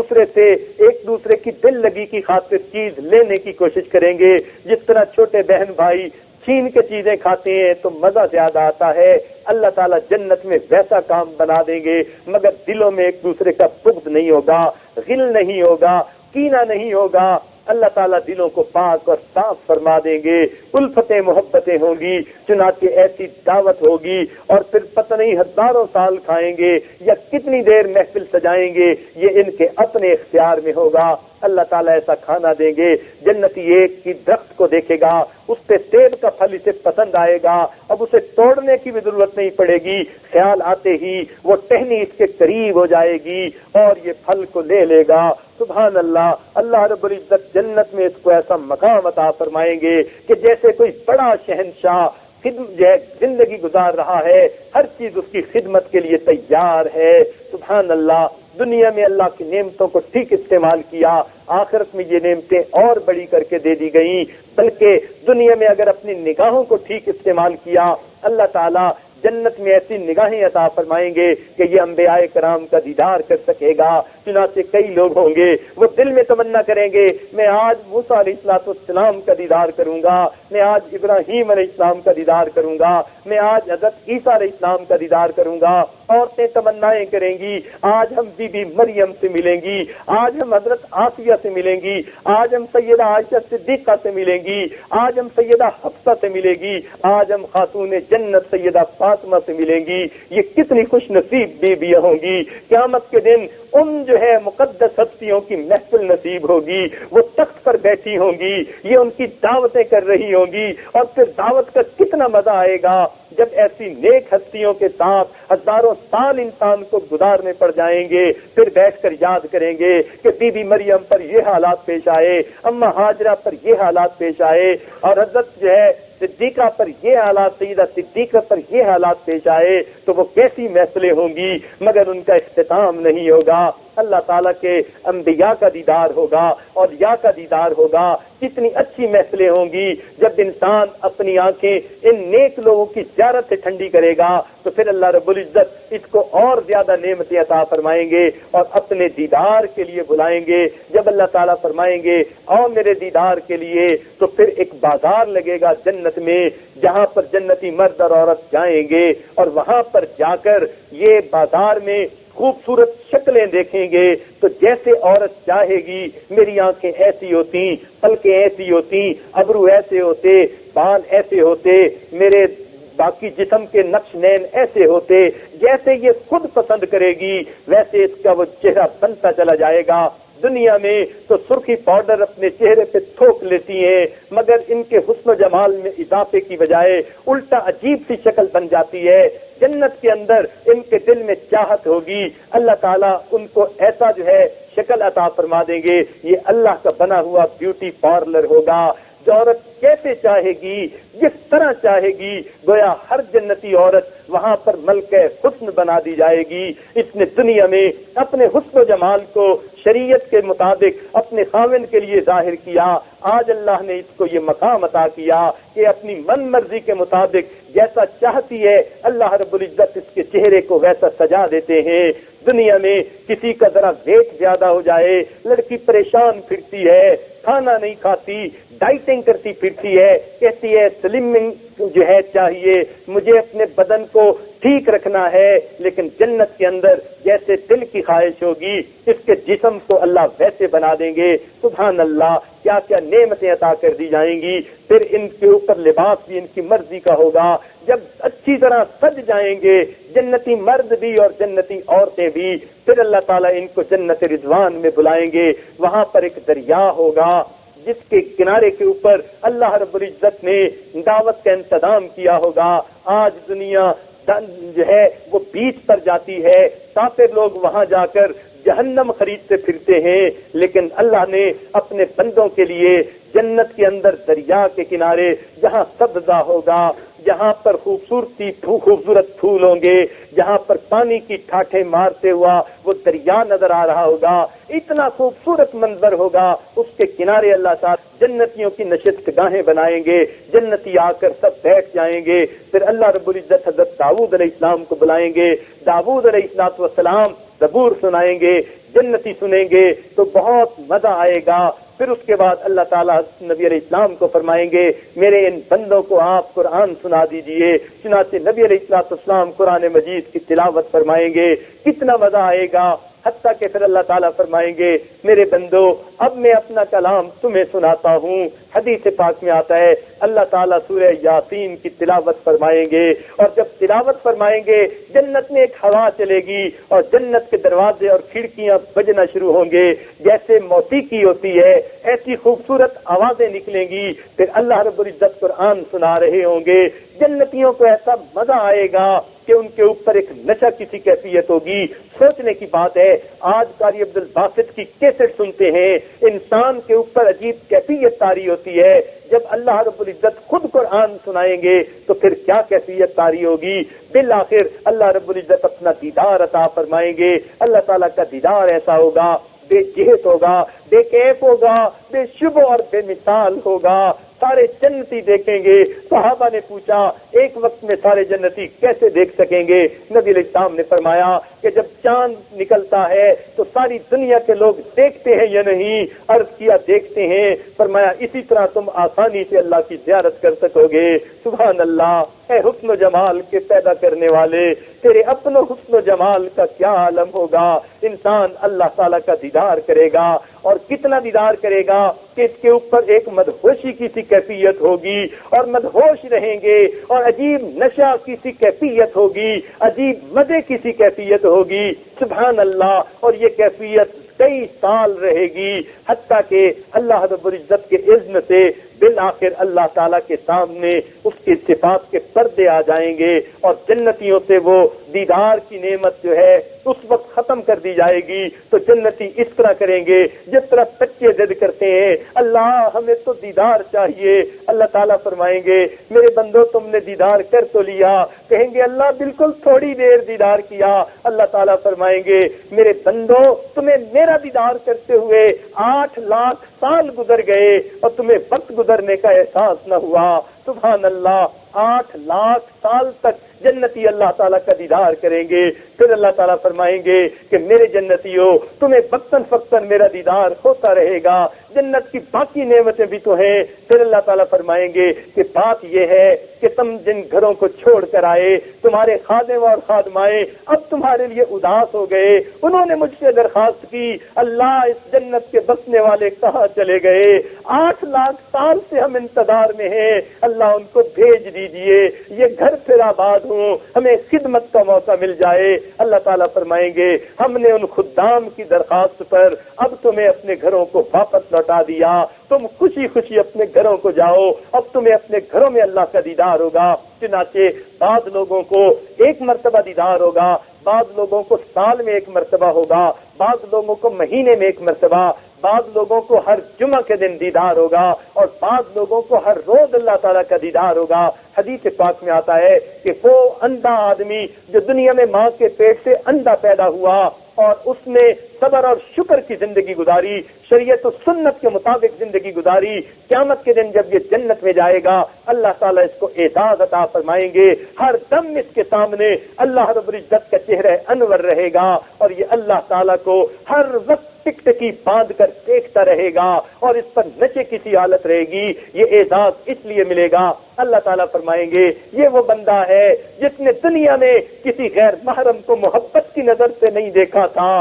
دوسرے کی دل لگی کی خاطر چیز لینے کی کوشش کریں گے، جس طرح چھوٹے بہن بھائی چھین کے چیزیں کھاتے ہیں تو مزہ زیادہ آتا ہے۔ اللہ تعالیٰ جنت میں ویسا کام بنا دیں گے، مگر دلوں میں ایک دوسرے کا بغض نہیں ہوگا، غل نہیں ہوگا، کینہ نہیں ہوگا۔ اللہ تعالیٰ دلوں کو پاک اور صاف فرما دیں گے، الفتیں محبتیں ہوں گی، چنانچہ ایسی دعوت ہوگی، اور پھر پتہ نہیں ہزاروں سال کھائیں گے یا کتنی دیر محفل سجائیں گے، یہ ان کے اپنے اختیار میں ہوگا۔ اللہ تعالیٰ ایسا کھانا دیں گے، جنتی ایک کی درخت کو دیکھے گا، اس پہ سیب کا پھل اسے پسند آئے گا، اب اسے توڑنے کی بھی ضرورت نہیں پڑے گی، خیال آتے ہی وہ ٹہنی اس کے قریب ہو جائے گی اور یہ پھل کو لے لے گا۔ سبحان اللہ، اللہ رب العزت جنت میں اس کو ایسا مقام عطا فرمائیں گے کہ جیسے کوئی بڑا شہنشاہ زندگی گزار رہا ہے، ہر چیز اس کی خدمت کے لیے تیار ہے۔ سبحان اللہ، دنیا میں اللہ کی نعمتوں کو ٹھیک استعمال کیا، آخرت میں یہ نعمتیں اور بڑی کر کے دے دی گئیں، بلکہ دنیا میں اگر اپنی نگاہوں کو ٹھیک استعمال کیا اللہ تعالیٰ جنت میں ایسی نگاہیں عطا فرمائیں گے کہ یہ انبیاء کرام کا دیدار کر سکے گا۔ چنانچہ کئی لوگ ہوں گے وہ دل میں تمنا کریں گے میں آج موسیٰ علیہ السلام کا دیدار کروں گا، میں آج ابراہیم علیہ السلام کا دیدار کروں گا، میں آج حضرت عیسیٰ علیہ السلام کا دیدار کروں گا۔ عورتیں تمنائیں کریں گی آج ہم بی بی مریم سے ملیں گی، آج ہم حضرت آسیہ سے ملیں گی، آج ہم سیدہ عائشہ صدیقہ سے ملیں گی، آج ہم سیدہ حفصہ سے ملیں گی، آج ہم خاتون جنت سیدہ فاطمہ سے ملیں گی۔ یہ کتنی خوش نصیب بیویاں ہوں گی، قیامت کے دن ان جو ہے مقدس ہستیوں کی محفل نصیب ہوگی، وہ تخت پر بیٹھی ہوں گی، یہ ان کی دعوتیں کر رہی ہوں گی، اور پھر دعوت کا کتنا مزہ آئے گا جب ایسی نیک ہستیوں کے ساتھ ہزاروں سال انسان کو گزارنے پڑ جائیں گے، پھر بیٹھ کر یاد کریں گے کہ بی بی مریم پر یہ حالات پیش آئے، اماں ہاجرہ پر یہ حالات پیش آئے، اور حضرت جو ہے صدیقہ پر یہ حالات، سیدہ صدیقہ پر یہ حالات پیش آئے، تو وہ کیسی محفلیں ہوں گی، مگر ان کا اختتام نہیں ہوگا۔ اللہ تعالیٰ کے انبیاء کا دیدار ہوگا، اولیاء کا دیدار ہوگا، کتنی اچھی محفلیں ہوں گی جب انسان اپنی آنکھیں ان نیک لوگوں کی زیارت سے ٹھنڈی کرے گا، تو پھر اللہ رب العزت اس کو اور زیادہ نعمتیں عطا فرمائیں گے اور اپنے دیدار کے لیے بلائیں گے۔ جب اللہ تعالیٰ فرمائیں گے آؤ میرے دیدار کے لیے، تو پھر ایک بازار لگے گا جنت میں، جہاں پر جنتی مرد اور عورت جائیں گے، اور وہاں پر جا کر یہ بازار میں خوبصورت شکلیں دیکھیں گے، تو جیسے عورت چاہے گی میری آنکھیں ایسی ہوتی، پلکیں ایسی ہوتی، ابرو ایسے ہوتے، بال ایسے ہوتے، میرے باقی جسم کے نقش نین ایسے ہوتے، جیسے یہ خود پسند کرے گی ویسے اس کا وہ چہرہ بنتا چلا جائے گا۔ دنیا میں تو سرخی پاؤڈر اپنے چہرے پہ تھوک لیتی ہیں، مگر ان کے حسن و جمال میں اضافے کی بجائے الٹا عجیب سی شکل بن جاتی ہے۔ جنت کے اندر ان کے دل میں چاہت ہوگی، اللہ تعالیٰ ان کو ایسا جو ہے شکل عطا فرما دیں گے، یہ اللہ کا بنا ہوا بیوٹی پارلر ہوگا۔ جو عورت جیسے چاہے گی، جس طرح چاہے گی، گویا ہر جنتی عورت وہاں پر ملکہ حسن بنا دی جائے گی۔ اس نے دنیا میں اپنے حسن و جمال کو شریعت کے مطابق اپنے خاوند کے لیے ظاہر کیا۔ آج اللہ نے اس کو یہ مقام عطا کیا کہ اپنی من مرضی کے مطابق جیسا چاہتی ہے اللہ رب العزت اس کے چہرے کو ویسا سجا دیتے ہیں۔ دنیا میں کسی کا ذرا ویٹ زیادہ ہو جائے، لڑکی پریشان پھرتی ہے، کھانا نہیں کھاتی، ڈائٹنگ کرتی پھرتی ہے، کہتی ہے سلمنگ جو ہے چاہیے، مجھے اپنے بدن کو ٹھیک رکھنا ہے، لیکن جنت کے اندر جیسے دل کی خواہش ہوگی اس کے جسم کو اللہ ویسے بنا دیں گے۔ سبحان اللہ، کیا کیا نعمتیں عطا کر دی جائیں گی۔ پھر ان کے اوپر لباس بھی ان کی مرضی کا ہوگا۔ جب اچھی طرح سج جائیں گے جنتی مرد بھی اور جنتی عورتیں بھی، پھر اللہ تعالیٰ ان کو جنت رضوان میں بلائیں گے۔ وہاں پر ایک دریا ہوگا جس کے کنارے کے اوپر اللہ رب العزت نے دعوت کا انتظام کیا ہوگا۔ آج دنیا جو ہے وہ بیچ پر جاتی ہے، کافر لوگ وہاں جا کر جہنم خریدتے پھرتے ہیں، لیکن اللہ نے اپنے بندوں کے لیے جنت کے اندر دریا کے کنارے جہاں سبزہ ہوگا، جہاں پر خوبصورت پھول ہوں گے، جہاں پر پانی کی ٹھاٹھیں مارتے ہوا وہ دریا نظر آ رہا ہوگا، اتنا خوبصورت منظر ہوگا، اس کے کنارے اللہ تعالیٰ جنتیوں کی نشست گاہیں بنائیں گے، جنتی آ کر سب بیٹھ جائیں گے۔ پھر اللہ رب العزت حضرت داؤد علیہ السلام کو بلائیں گے، داؤد علیہ السلام زبور سنائیں گے، جنتی سنیں گے تو بہت مزہ آئے گا۔ پھر اس کے بعد اللہ تعالیٰ نبی علیہ السلام کو فرمائیں گے میرے ان بندوں کو آپ قرآن سنا دیجئے۔ چنانچہ نبی علیہ السلام قرآن مجید کی تلاوت فرمائیں گے، کتنا مزہ آئے گا، حتیٰ کہ پھر اللہ تعالیٰ فرمائیں گے میرے بندو اب میں اپنا کلام تمہیں سناتا ہوں۔ حدیث پاک میں آتا ہے اللہ تعالیٰ سورہ یاسین کی تلاوت فرمائیں گے، اور جب تلاوت فرمائیں گے جنت میں ایک ہوا چلے گی اور جنت کے دروازے اور کھڑکیاں بجنا شروع ہوں گے، جیسے موسیقی ہوتی ہے ایسی خوبصورت آوازیں نکلیں گی۔ پھر اللہ رب العزت قرآن سنا رہے ہوں گے، جنتیوں کو ایسا مزہ آئے گا کہ ان کے اوپر ایک نشہ کسی کیفیت ہوگی۔ سوچنے کی بات ہے، آج قاری عبد الباسط کی کیسٹ سنتے ہیں، انسان کے اوپر عجیب کیفیت طاری ہوتی ہے۔ جب اللہ رب العزت خود قرآن سنائیں گے تو پھر کیا کیفیت طاری ہوگی۔ بالآخر اللہ رب العزت اپنا دیدار عطا فرمائیں گے۔ اللہ تعالیٰ کا دیدار ایسا ہوگا، بے جہت ہوگا، بے کیف ہوگا، بے شبہ اور بے مثال ہوگا۔ سارے جنتی دیکھیں گے۔ صحابہ نے پوچھا ایک وقت میں سارے جنتی کیسے دیکھ سکیں گے؟ نبی علیہ السلام نے فرمایا کہ جب چاند نکلتا ہے تو ساری دنیا کے لوگ دیکھتے ہیں یا نہیں؟ عرض کیا دیکھتے ہیں۔ فرمایا اسی طرح تم آسانی سے اللہ کی زیارت کر سکو گے۔ سبحان اللہ، اے حسن و جمال کے پیدا کرنے والے، تیرے اپنے حسن و جمال کا کیا عالم ہوگا۔ انسان اللہ تعالیٰ کا دیدار کرے گا، اور کتنا دیدار کرے گا کہ اس کے اوپر ایک مدہوشی کی سی کیفیت ہوگی، اور مدہوش رہیں گے، اور عجیب نشہ کی سی کیفیت ہوگی، عجیب مزے کی سی کیفیت ہوگی۔ سبحان اللہ، اور یہ کیفیت کئی سال رہے گی، حتیٰ کہ اللہ رب العزت کے اذن سے بالآخر اللہ تعالیٰ کے سامنے اس کی صفات کے پردے آ جائیں گے، اور جنتیوں سے وہ دیدار کی نعمت جو ہے اس وقت ختم کر دی جائے گی۔ تو جنتی اس طرح کریں گے جس طرح بچے ضد کرتے ہیں، اللہ ہمیں تو دیدار چاہیے۔ اللہ تعالیٰ فرمائیں گے میرے بندو تم نے دیدار کر تو لیا؟ کہیں گے اللہ بالکل تھوڑی دیر دیدار کیا۔ اللہ تعالیٰ فرمائیں گے میرے بندو تمہیں میرا دیدار کرتے ہوئے 8 لاکھ سال گزر گئے اور تمہیں وقت گزرنے کا احساس نہ ہوا۔ سبحان اللہ، 8 لاکھ سال تک جنتی اللہ تعالیٰ کا دیدار کریں گے۔ پھر اللہ تعالیٰ فرمائیں گے کہ میرے جنتیوں تمہیں وقتاً فوقتاً میرا دیدار ہوتا رہے گا، جنت کی باقی نعمتیں بھی تو ہیں۔ پھر اللہ تعالیٰ فرمائیں گے کہ بات یہ ہے کہ تم جن گھروں کو چھوڑ کر آئے، تمہارے خادم اور خادمائیں اب تمہارے لیے اداس ہو گئے، انہوں نے مجھ سے درخواست کی اللہ اس جنت کے بسنے والے کہاں چلے گئے؟ 8 لاکھ سال سے ہم انتظار میں ہیں، اللہ ان کو بھیج دیجئے، یہ گھر پھر آباد ہوں، ہمیں خدمت کا موقع مل جائے۔ اللہ تعالیٰ فرمائیں گے ہم نے ان خدام کی درخواست پر اب تمہیں اپنے گھروں کو واپس لوٹا دیا، تم خوشی خوشی اپنے گھروں کو جاؤ، اب تمہیں اپنے گھروں میں اللہ کا دیدار ہوگا۔ چنانچہ بعض لوگوں کو 1 مرتبہ دیدار ہوگا، بعض لوگوں کو سال میں 1 مرتبہ ہوگا، بعض لوگوں کو مہینے میں 1 مرتبہ، بعض لوگوں کو ہر جمعہ کے دن دیدار ہوگا اور بعض لوگوں کو ہر روز اللہ تعالیٰ کا دیدار ہوگا۔ حدیث پاک میں آتا ہے کہ وہ اندھا آدمی جو دنیا میں ماں کے پیٹ سے اندھا پیدا ہوا اور اس نے صبر اور شکر کی زندگی گزاری، شریعت و سنت کے مطابق زندگی گزاری، قیامت کے دن جب یہ جنت میں جائے گا اللہ تعالیٰ اس کو اعزاز عطا فرمائیں گے۔ ہر دم اس کے سامنے اللہ رب العزت کا چہرہ انور رہے گا اور یہ اللہ تعالیٰ کو ہر وقت ٹکٹکی باندھ کر دیکھتا رہے گا اور اس پر نشے کی سی حالت رہے گی۔ یہ اعزاز اس لیے ملے گا، اللہ تعالیٰ فرمائیں گے یہ وہ بندہ ہے جس نے دنیا میں کسی غیر محرم کو محبت کی نظر سے نہیں دیکھا تھا،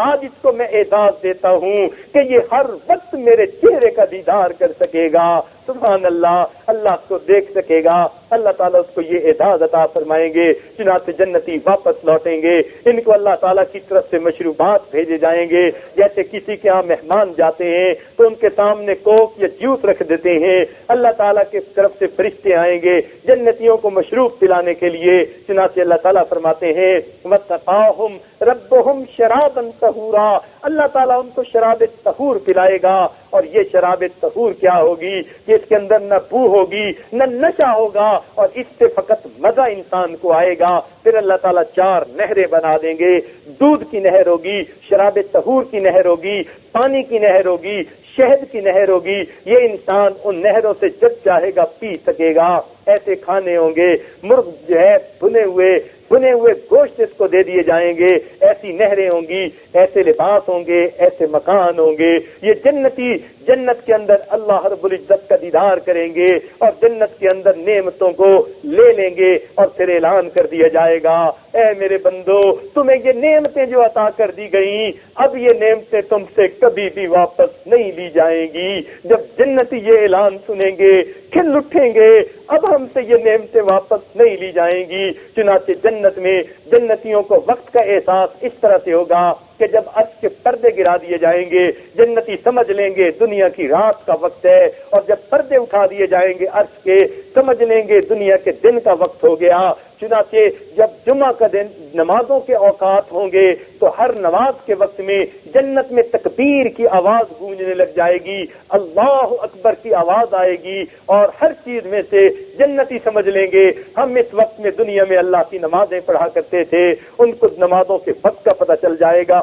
آج اس کو میں اعزاز دیتا ہوں کہ یہ ہر وقت میرے چہرے کا دیدار کر سکے گا۔ سبحان اللہ، اللہ اس کو دیکھ سکے گا، اللہ تعالیٰ اس کو یہ اعزاز عطا فرمائیں گے۔ چنانچہ جنتی واپس لوٹیں گے، ان کو اللہ تعالیٰ کی طرف سے مشروبات بھیجے جائیں گے۔ جیسے کسی کے ہاں مہمان جاتے ہیں تو ان کے سامنے کوک یا جوس رکھ دیتے ہیں، اللہ تعالیٰ کی طرف سے فرشتے آئیں گے جنتیوں کو مشروب پلانے کے لیے۔ چنانچہ اللہ تعالیٰ فرماتے ہیں وَسَقَاهُمْ رَبُّهُمْ شَرَابًا طَهُورًا، اللہ تعالیٰ ان کو شراب طہور پلائے گا۔ اور یہ شراب طہور کیا ہوگی کہ اس کے اندر نہ بو ہوگی نہ نشہ ہوگا اور اس سے فقط مزہ انسان کو آئے گا۔ پھر اللہ تعالیٰ 4 نہریں بنا دیں گے، دودھ کی نہر ہوگی، شراب طہور کی نہر ہوگی، پانی کی نہر ہوگی، شہد کی نہر ہوگی۔ یہ انسان ان نہروں سے جب چاہے گا پی سکے گا۔ ایسے کھانے ہوں گے، مرغ جو ہے بھنے ہوئے گوشت اس کو دے دیے جائیں گے، ایسی نہریں ہوں گی، ایسے لباس ہوں گے، ایسے مکان ہوں گے۔ یہ جنتی جنت کے اندر اللہ رب العزت کا دیدار کریں گے اور جنت کے اندر نعمتوں کو لے لیں گے اور پھر اعلان کر دیا جائے گا اے میرے بندو تمہیں یہ نعمتیں جو عطا کر دی گئیں اب یہ نعمتیں تم سے کبھی بھی واپس نہیں لی جائیں گی۔ جب جنتی یہ اعلان سنیں گے کھل اٹھیں گے اب ہم سے یہ نعمتیں واپس نہیں لی جائیں گی۔ چنانچہ جنت میں جنتیوں کو وقت کا احساس اس طرح سے ہوگا کہ جب عرش کے پردے گرا دیے جائیں گے جنتی سمجھ لیں گے دنیا کی رات کا وقت ہے، اور جب پردے اٹھا دیے جائیں گے عرش کے سمجھ لیں گے دنیا کے دن کا وقت ہو گیا۔ چنانچہ جب جمعہ کا دن نمازوں کے اوقات ہوں گے تو ہر نماز کے وقت میں جنت میں تکبیر کی آواز گونجنے لگ جائے گی، اللہ اکبر کی آواز آئے گی، اور ہر چیز میں سے جنتی سمجھ لیں گے ہم اس وقت میں دنیا میں اللہ کی نمازیں پڑھا کرتے تھے۔ ان کو نمازوں کے وقت کا پتہ چل جائے گا۔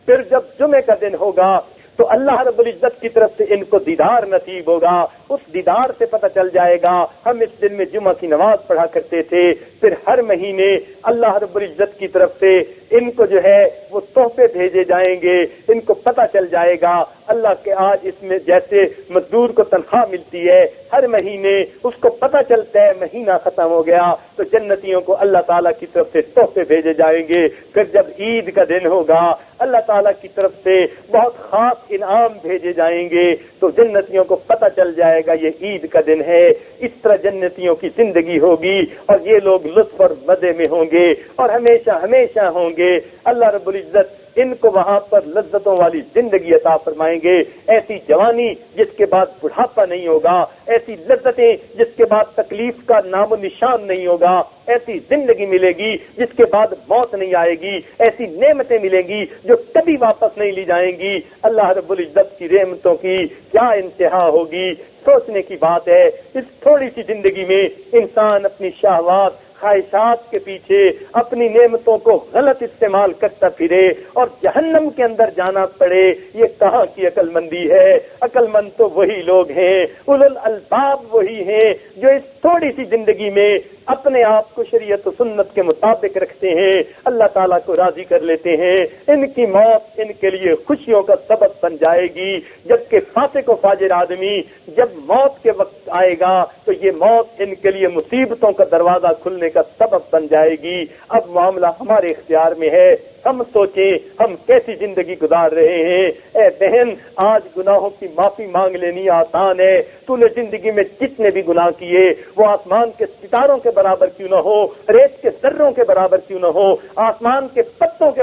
پھر جب جمعے کا دن ہوگا تو اللہ رب العزت کی طرف سے ان کو دیدار نصیب ہوگا، اس دیدار سے پتہ چل جائے گا ہم اس دن میں جمعہ کی نماز پڑھا کرتے تھے۔ پھر ہر مہینے اللہ رب العزت کی طرف سے ان کو جو ہے وہ تحفے بھیجے جائیں گے، ان کو پتہ چل جائے گا اللہ کے آج اس میں جیسے مزدور کو تنخواہ ملتی ہے ہر مہینے اس کو پتہ چلتا ہے مہینہ ختم ہو گیا تو جنتیوں کو اللہ تعالیٰ کی طرف سے تحفے بھیجے جائیں گے۔ پھر جب عید کا دن ہوگا اللہ تعالیٰ کی طرف سے بہت خاص انعام بھیجے جائیں گے تو جنتیوں کو پتہ چل جائے گا یہ عید کا دن ہے۔ اس طرح جنتیوں کی زندگی ہوگی اور یہ لوگ لطف اور مزے میں ہوں گے اور ہمیشہ ہمیشہ ہوں گے۔ اللہ رب العزت ان کو وہاں پر لذتوں والی زندگی عطا فرمائیں گے، ایسی جوانی جس کے بعد بڑھاپا نہیں ہوگا، ایسی لذتیں جس کے بعد تکلیف کا نام و نشان نہیں ہوگا، ایسی زندگی ملے گی جس کے بعد موت نہیں آئے گی، ایسی نعمتیں ملیں گی جو کبھی واپس نہیں لی جائیں گی۔ اللہ رب العزت کی نعمتوں کی کیا انتہا ہوگی، سوچنے کی بات ہے۔ اس تھوڑی سی زندگی میں انسان اپنی شہوات خواہشات کے پیچھے اپنی نعمتوں کو غلط استعمال کرتا پھرے اور جہنم کے اندر جانا پڑے، یہ کہاں کی عقل مندی ہے؟ عقل مند تو وہی لوگ ہیں، اولو الالباب وہی ہیں جو اس تھوڑی سی زندگی میں اپنے آپ کو شریعت و سنت کے مطابق رکھتے ہیں، اللہ تعالیٰ کو راضی کر لیتے ہیں۔ ان کی موت ان کے لیے خوشیوں کا سبب بن جائے گی، جبکہ فاسق و فاجر آدمی جب موت کے وقت آئے گا تو یہ موت ان کے لیے مصیبتوں کا دروازہ کھلنے کا سبب بن جائے گی۔ اب معاملہ ہمارے اختیار میں ہے، ہم سوچیں ہم کیسی زندگی گزار رہے ہیں۔ اے بہن آج گناہوں کی معافی مانگ لینی آسان ہے، تو نے زندگی میں جتنے بھی گناہ کیے وہ آسمان کے ستاروں کے برابر کیوں نہ ہو، ریت کے ذروں کے برابر کیوں نہ ہو، آسمان کے پتوں کے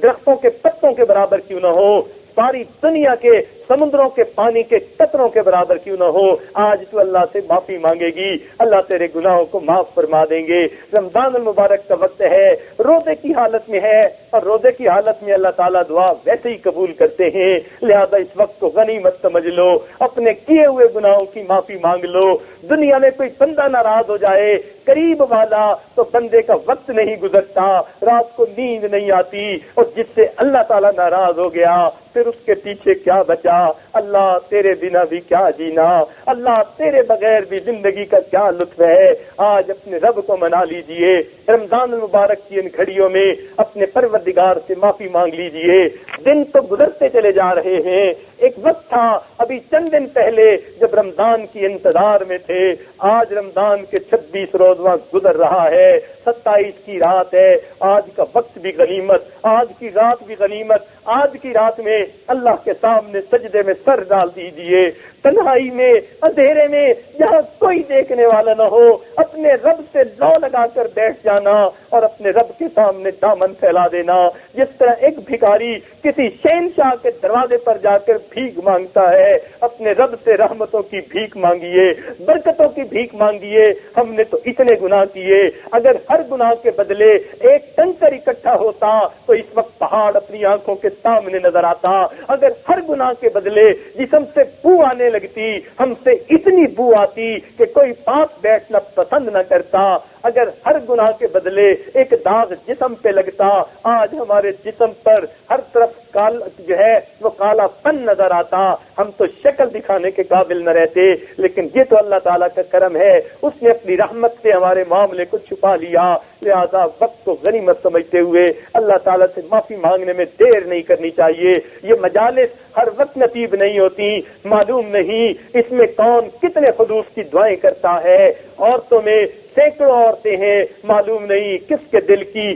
درختوں کے پتوں کے برابر کیوں نہ ہو، ساری دنیا کے سمندروں کے پانی کے قطروں کے برابر کیوں نہ ہو، آج تو اللہ سے معافی مانگے گی، اللہ تیرے گناہوں کو معاف فرما دیں گے۔ رمضان المبارک کا وقت ہے، روزے کی حالت میں ہے، اور روزے کی حالت میں اللہ تعالیٰ دعا ویسے ہی قبول کرتے ہیں، لہذا اس وقت کو غنیمت سمجھ لو، اپنے کیے ہوئے گناہوں کی معافی مانگ لو۔ دنیا میں کوئی بندہ ناراض ہو جائے قریب والا تو بندے کا وقت نہیں گزرتا، رات کو نیند نہیں آتی، اور جس سے اللہ تعالیٰ ناراض ہو گیا پھر اس کے پیچھے کیا بچا؟ اللہ تیرے بنا بھی کیا جینا، اللہ تیرے بغیر بھی زندگی کا کیا لطف ہے۔ آج اپنے رب کو منا لیجئے، رمضان المبارک کی ان گھڑیوں میں اپنے پروردگار سے معافی مانگ لیجئے۔ دن تو گزرتے چلے جا رہے ہیں، ایک وقت تھا ابھی چند دن پہلے جب رمضان کی انتظار میں تھے، آج رمضان کے 26 روز گزر رہا ہے، 27 کی رات ہے، آج کا وقت بھی غنیمت، آج کی رات بھی غنیمت۔ آج کی رات میں اللہ کے سامنے سجدے میں سر ڈال دیجئے، تنہائی میں، اندھیرے میں، جہاں کوئی دیکھنے والا نہ ہو، اپنے رب سے لو لگا کر بیٹھ جانا اور اپنے رب کے سامنے دامن پھیلا دینا، جس طرح ایک بھکاری کسی شہنشاہ کے دروازے پر جا کر بھیک مانگتا ہے۔ اپنے رب سے رحمتوں کی بھیک مانگیے، برکتوں کی بھیک مانگیے۔ ہم نے تو اتنے گناہ کیے، اگر ہر گناہ کے بدلے ایک ٹنکر اکٹھا ہوتا تو اس وقت پہاڑ اپنی آنکھوں کے سامنے نظر آتا۔ اگر ہر گناہ کے بدلے جسم سے بو آنے لگتی، ہم سے اتنی بو آتی کہ کوئی پاس بیٹھنا پسند نہ کرتا۔ اگر ہر گناہ کے بدلے ایک داغ جسم پہ لگتا، آج ہمارے جسم پر ہر طرف وہ کالا پن نظر آتا، ہم تو شکل دکھانے کے قابل نہ رہتے۔ لیکن یہ تو اللہ تعالیٰ کا کرم ہے، اس نے اپنی رحمت سے ہمارے معاملے کو چھپا لیا، لہذا وقت کو غنیمت سمجھتے ہوئے اللہ تعالیٰ سے معافی مانگنے میں دیر نہیں کرنی چاہیے۔ یہ مجالس ہر وقت نصیب نہیں ہوتی، معلوم نہیں اس میں کون کتنے خلوص کی دعائیں کرتا ہے۔ عورتوں میں سینکڑوں عورتیں ہیں، معلوم نہیں کس کے دل کی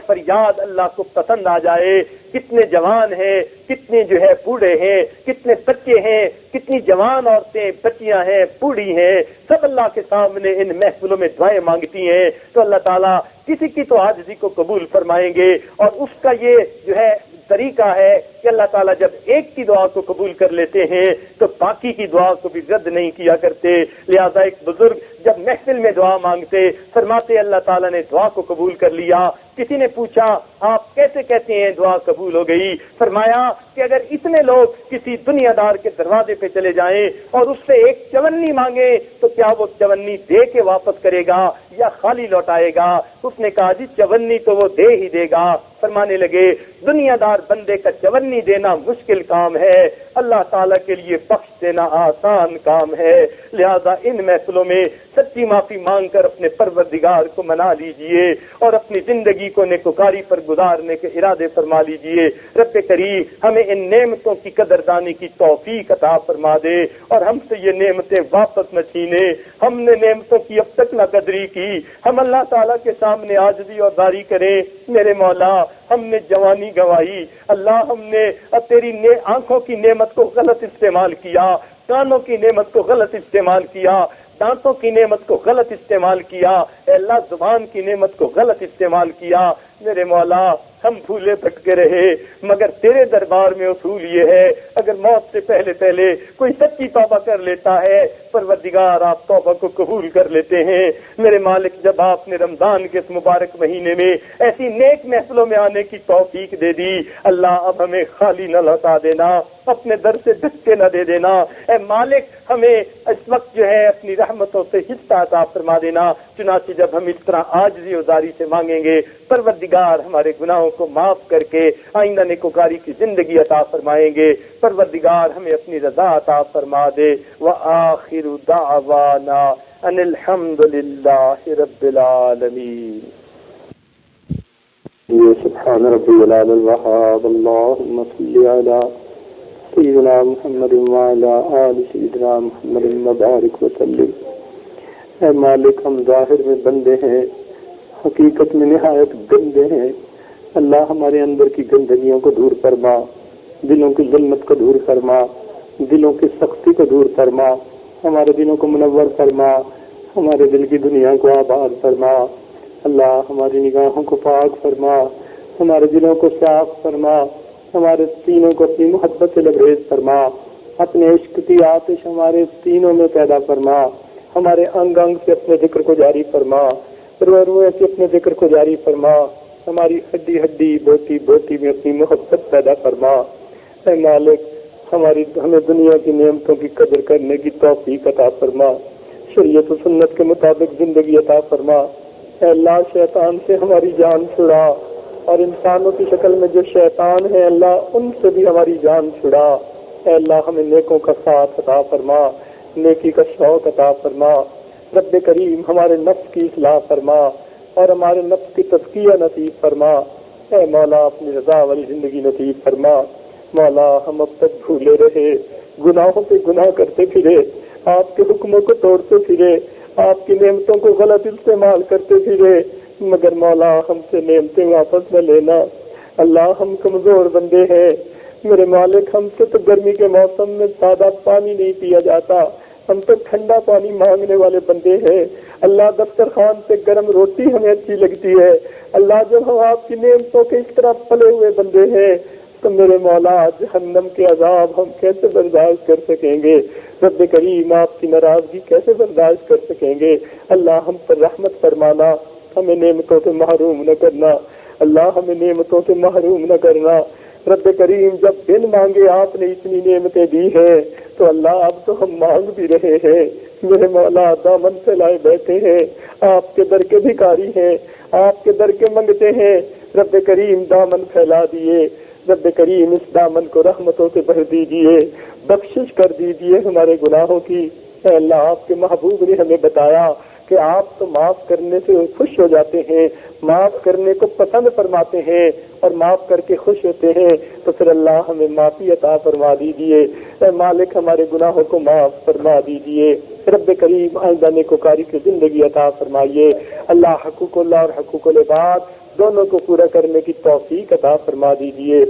فریاد اللہ کو پسند آ جائے۔ کتنے جوان ہیں، کتنے بوڑھے ہیں، کتنے بچے ہیں، کتنی جوان عورتیں، بچیاں ہیں، بوڑھی ہیں، سب اللہ کے سامنے ان محفلوں میں دعائیں مانگتی ہیں، تو اللہ تعالیٰ کسی کی تو عاجزی کو قبول فرمائیں گے۔ اور اس کا یہ طریقہ ہے کہ اللہ تعالیٰ جب ایک کی دعا کو قبول کر لیتے ہیں تو باقی کی دعا کو بھی رد نہیں کیا کرتے۔ لہذا ایک بزرگ جب محفل میں دعا مانگتے فرماتے اللہ تعالیٰ نے دعا کو قبول کر لیا۔ کسی نے پوچھا آپ کیسے کہتے ہیں دعا قبول ہو گئی؟ فرمایا کہ اگر اتنے لوگ کسی دنیا دار کے دروازے پہ چلے جائیں اور اس سے ایک چونی مانگے تو کیا وہ چونی دے کے واپس کرے گا یا خالی لوٹائے گا؟ اس نے کہا جی چونی تو وہ دے ہی دے گا۔ فرمانے لگے دنیا دار بندے کا چونی دینا مشکل کام ہے، اللہ تعالیٰ کے لیے بخش دینا آسان کام ہے۔ لہذا ان محفلوں میں سچی معافی مانگ کر اپنے پروردگار کو منا لیجئے اور اپنی زندگی کو نیکوکاری پر گزارنے کے ارادے فرما لیجئے۔ رب کریم ہمیں ان نعمتوں کی قدردانی کی توفیق عطا فرما دے اور ہم سے یہ نعمتیں واپس نہ چھینے۔ ہم نے نعمتوں کی اب تک نہ قدری کی، ہم اللہ تعالیٰ کے سامنے عاجزی اور داری کریں۔ میرے مولا ہم نے جوانی گنوائی، اللہ ہم نے تیری آنکھوں کی نعمت کو غلط استعمال کیا، کانوں کی نعمت کو غلط استعمال کیا، دانتوں کی نعمت کو غلط استعمال کیا، اے اللہ زبان کی نعمت کو غلط استعمال کیا۔ میرے مولا ہم بھولے بھٹکے رہے، مگر تیرے دربار میں اصول یہ ہے اگر موت سے پہلے پہلے کوئی سچی توبہ کر لیتا ہے پروردگار آپ توبہ کو قبول کر لیتے ہیں۔ میرے مالک جب آپ نے رمضان کے اس مبارک مہینے میں ایسی نیک محفلوں میں آنے کی توفیق دے دی، اللہ اب ہمیں خالی نہ لوٹا دینا، اپنے در سے دھکے نہ دے دینا۔ اے مالک ہمیں اس وقت اپنی رحمتوں سے حصہ عطا فرما دینا۔ چنانچہ جب ہم اس طرح عاجزی و زاری سے مانگیں گے پروردگار ہمارے گناہوں کو معاف کر کے آئندہ نیکوکاری کی زندگی عطا فرمائیں گے۔ پروردگار ہمیں اپنی رضا عطا فرما دے۔ وآخر دعوانا ان الحمد للہ رب العالمین۔ سبحان ربی العلی الوہاب اللہم صلی علی سیدنا محمد وعلی آل سیدنا محمد مبارک وسلم۔ اے مالک ہم ظاہر میں بندے ہیں، حقیقت میں نہایت گندے ہیں، اللہ ہمارے اندر کی گندگیوں کو دور فرما، دلوں کی ظلمت کو دور فرما، دلوں کی سختی کو دور فرما، ہمارے دلوں کو منور فرما، ہمارے دل کی دنیا کو آباد فرما، اللہ ہماری نگاہوں کو پاک فرما، ہمارے دلوں کو صاف فرما، ہمارے سینوں کو اپنی محبت سے لبریز فرما، اپنے عشق کی آتش ہمارے سینوں میں پیدا فرما، ہمارے انگ انگ سے اپنے ذکر کو جاری فرما، روئے روئے سے اپنے ذکر کو جاری فرما، ہماری ہڈی ہڈی بوٹی بوٹی میں اپنی محبت پیدا فرما۔ اے مالک، ہمیں دنیا کی نعمتوں کی قدر کرنے کی توفیق عطا فرما، شریعت و سنت کے مطابق زندگی عطا فرما۔ اے اللہ، شیطان سے ہماری جان چھڑا، اور انسانوں کی شکل میں جو شیطان ہیں اللہ، ان سے بھی ہماری جان چھڑا۔ اے اللہ، ہمیں نیکوں کا ساتھ عطا فرما، نیکی کا شوق عطا فرما۔ رب کریم، ہمارے نفس کی اصلاح فرما اور ہمارے نفس کی تزکیہ نصیب فرما۔ اے مولا، اپنی رضا والی زندگی نصیب فرما۔ مولا، ہم اب تک بھولے رہے، گناہوں پہ گناہ کرتے پھرے، آپ کے حکموں کو توڑتے پھرے، آپ کی نعمتوں کو غلط استعمال کرتے پھرے، مگر مولا ہم سے نعمتیں واپس نہ لینا۔ اللہ، ہم کمزور بندے ہیں، میرے مالک، ہم سے تو گرمی کے موسم میں سادہ پانی نہیں پیا جاتا، ہم تو ٹھنڈا پانی مانگنے والے بندے ہیں۔ اللہ، دسترخوان سے گرم روٹی ہمیں اچھی لگتی ہے۔ اللہ، جب ہم آپ کی نعمتوں کے اس طرح پلے ہوئے بندے ہیں تو میرے مولا جہنم کے عذاب ہم کیسے برداشت کر سکیں گے؟ رب کریم، آپ کی ناراضگی کیسے برداشت کر سکیں گے؟ اللہ، ہم پر رحمت فرمانا، ہمیں نعمتوں سے محروم نہ کرنا۔ اللہ، ہمیں نعمتوں سے محروم نہ کرنا۔ رب کریم، جب بن مانگے آپ نے اتنی نعمتیں دی ہیں تو اللہ اب تو ہم مانگ بھی رہے ہیں۔ میرے مولا، دامن پھیلائے بیٹھے ہیں، آپ کے در کے بھکاری ہیں، آپ کے در کے منگتے ہیں۔ رب کریم، دامن پھیلا دیے، رب کریم اس دامن کو رحمتوں سے بھر دیجیے، بخشش کر دیجیے ہمارے گناہوں کی۔ اے اللہ، آپ کے محبوب نے ہمیں بتایا کہ آپ تو معاف کرنے سے خوش ہو جاتے ہیں، معاف کرنے کو پسند فرماتے ہیں اور معاف کر کے خوش ہوتے ہیں، تو پھر اللہ ہمیں معافی عطا فرما دیجیے۔ اے مالک، ہمارے گناہوں کو معاف فرما دیجیے۔ رب کریم، آئندہ نیکوکاری کی زندگی عطا فرمائیے۔ اللہ، حقوق اللہ اور حقوق العباد دونوں کو پورا کرنے کی توفیق عطا فرما دیجیے۔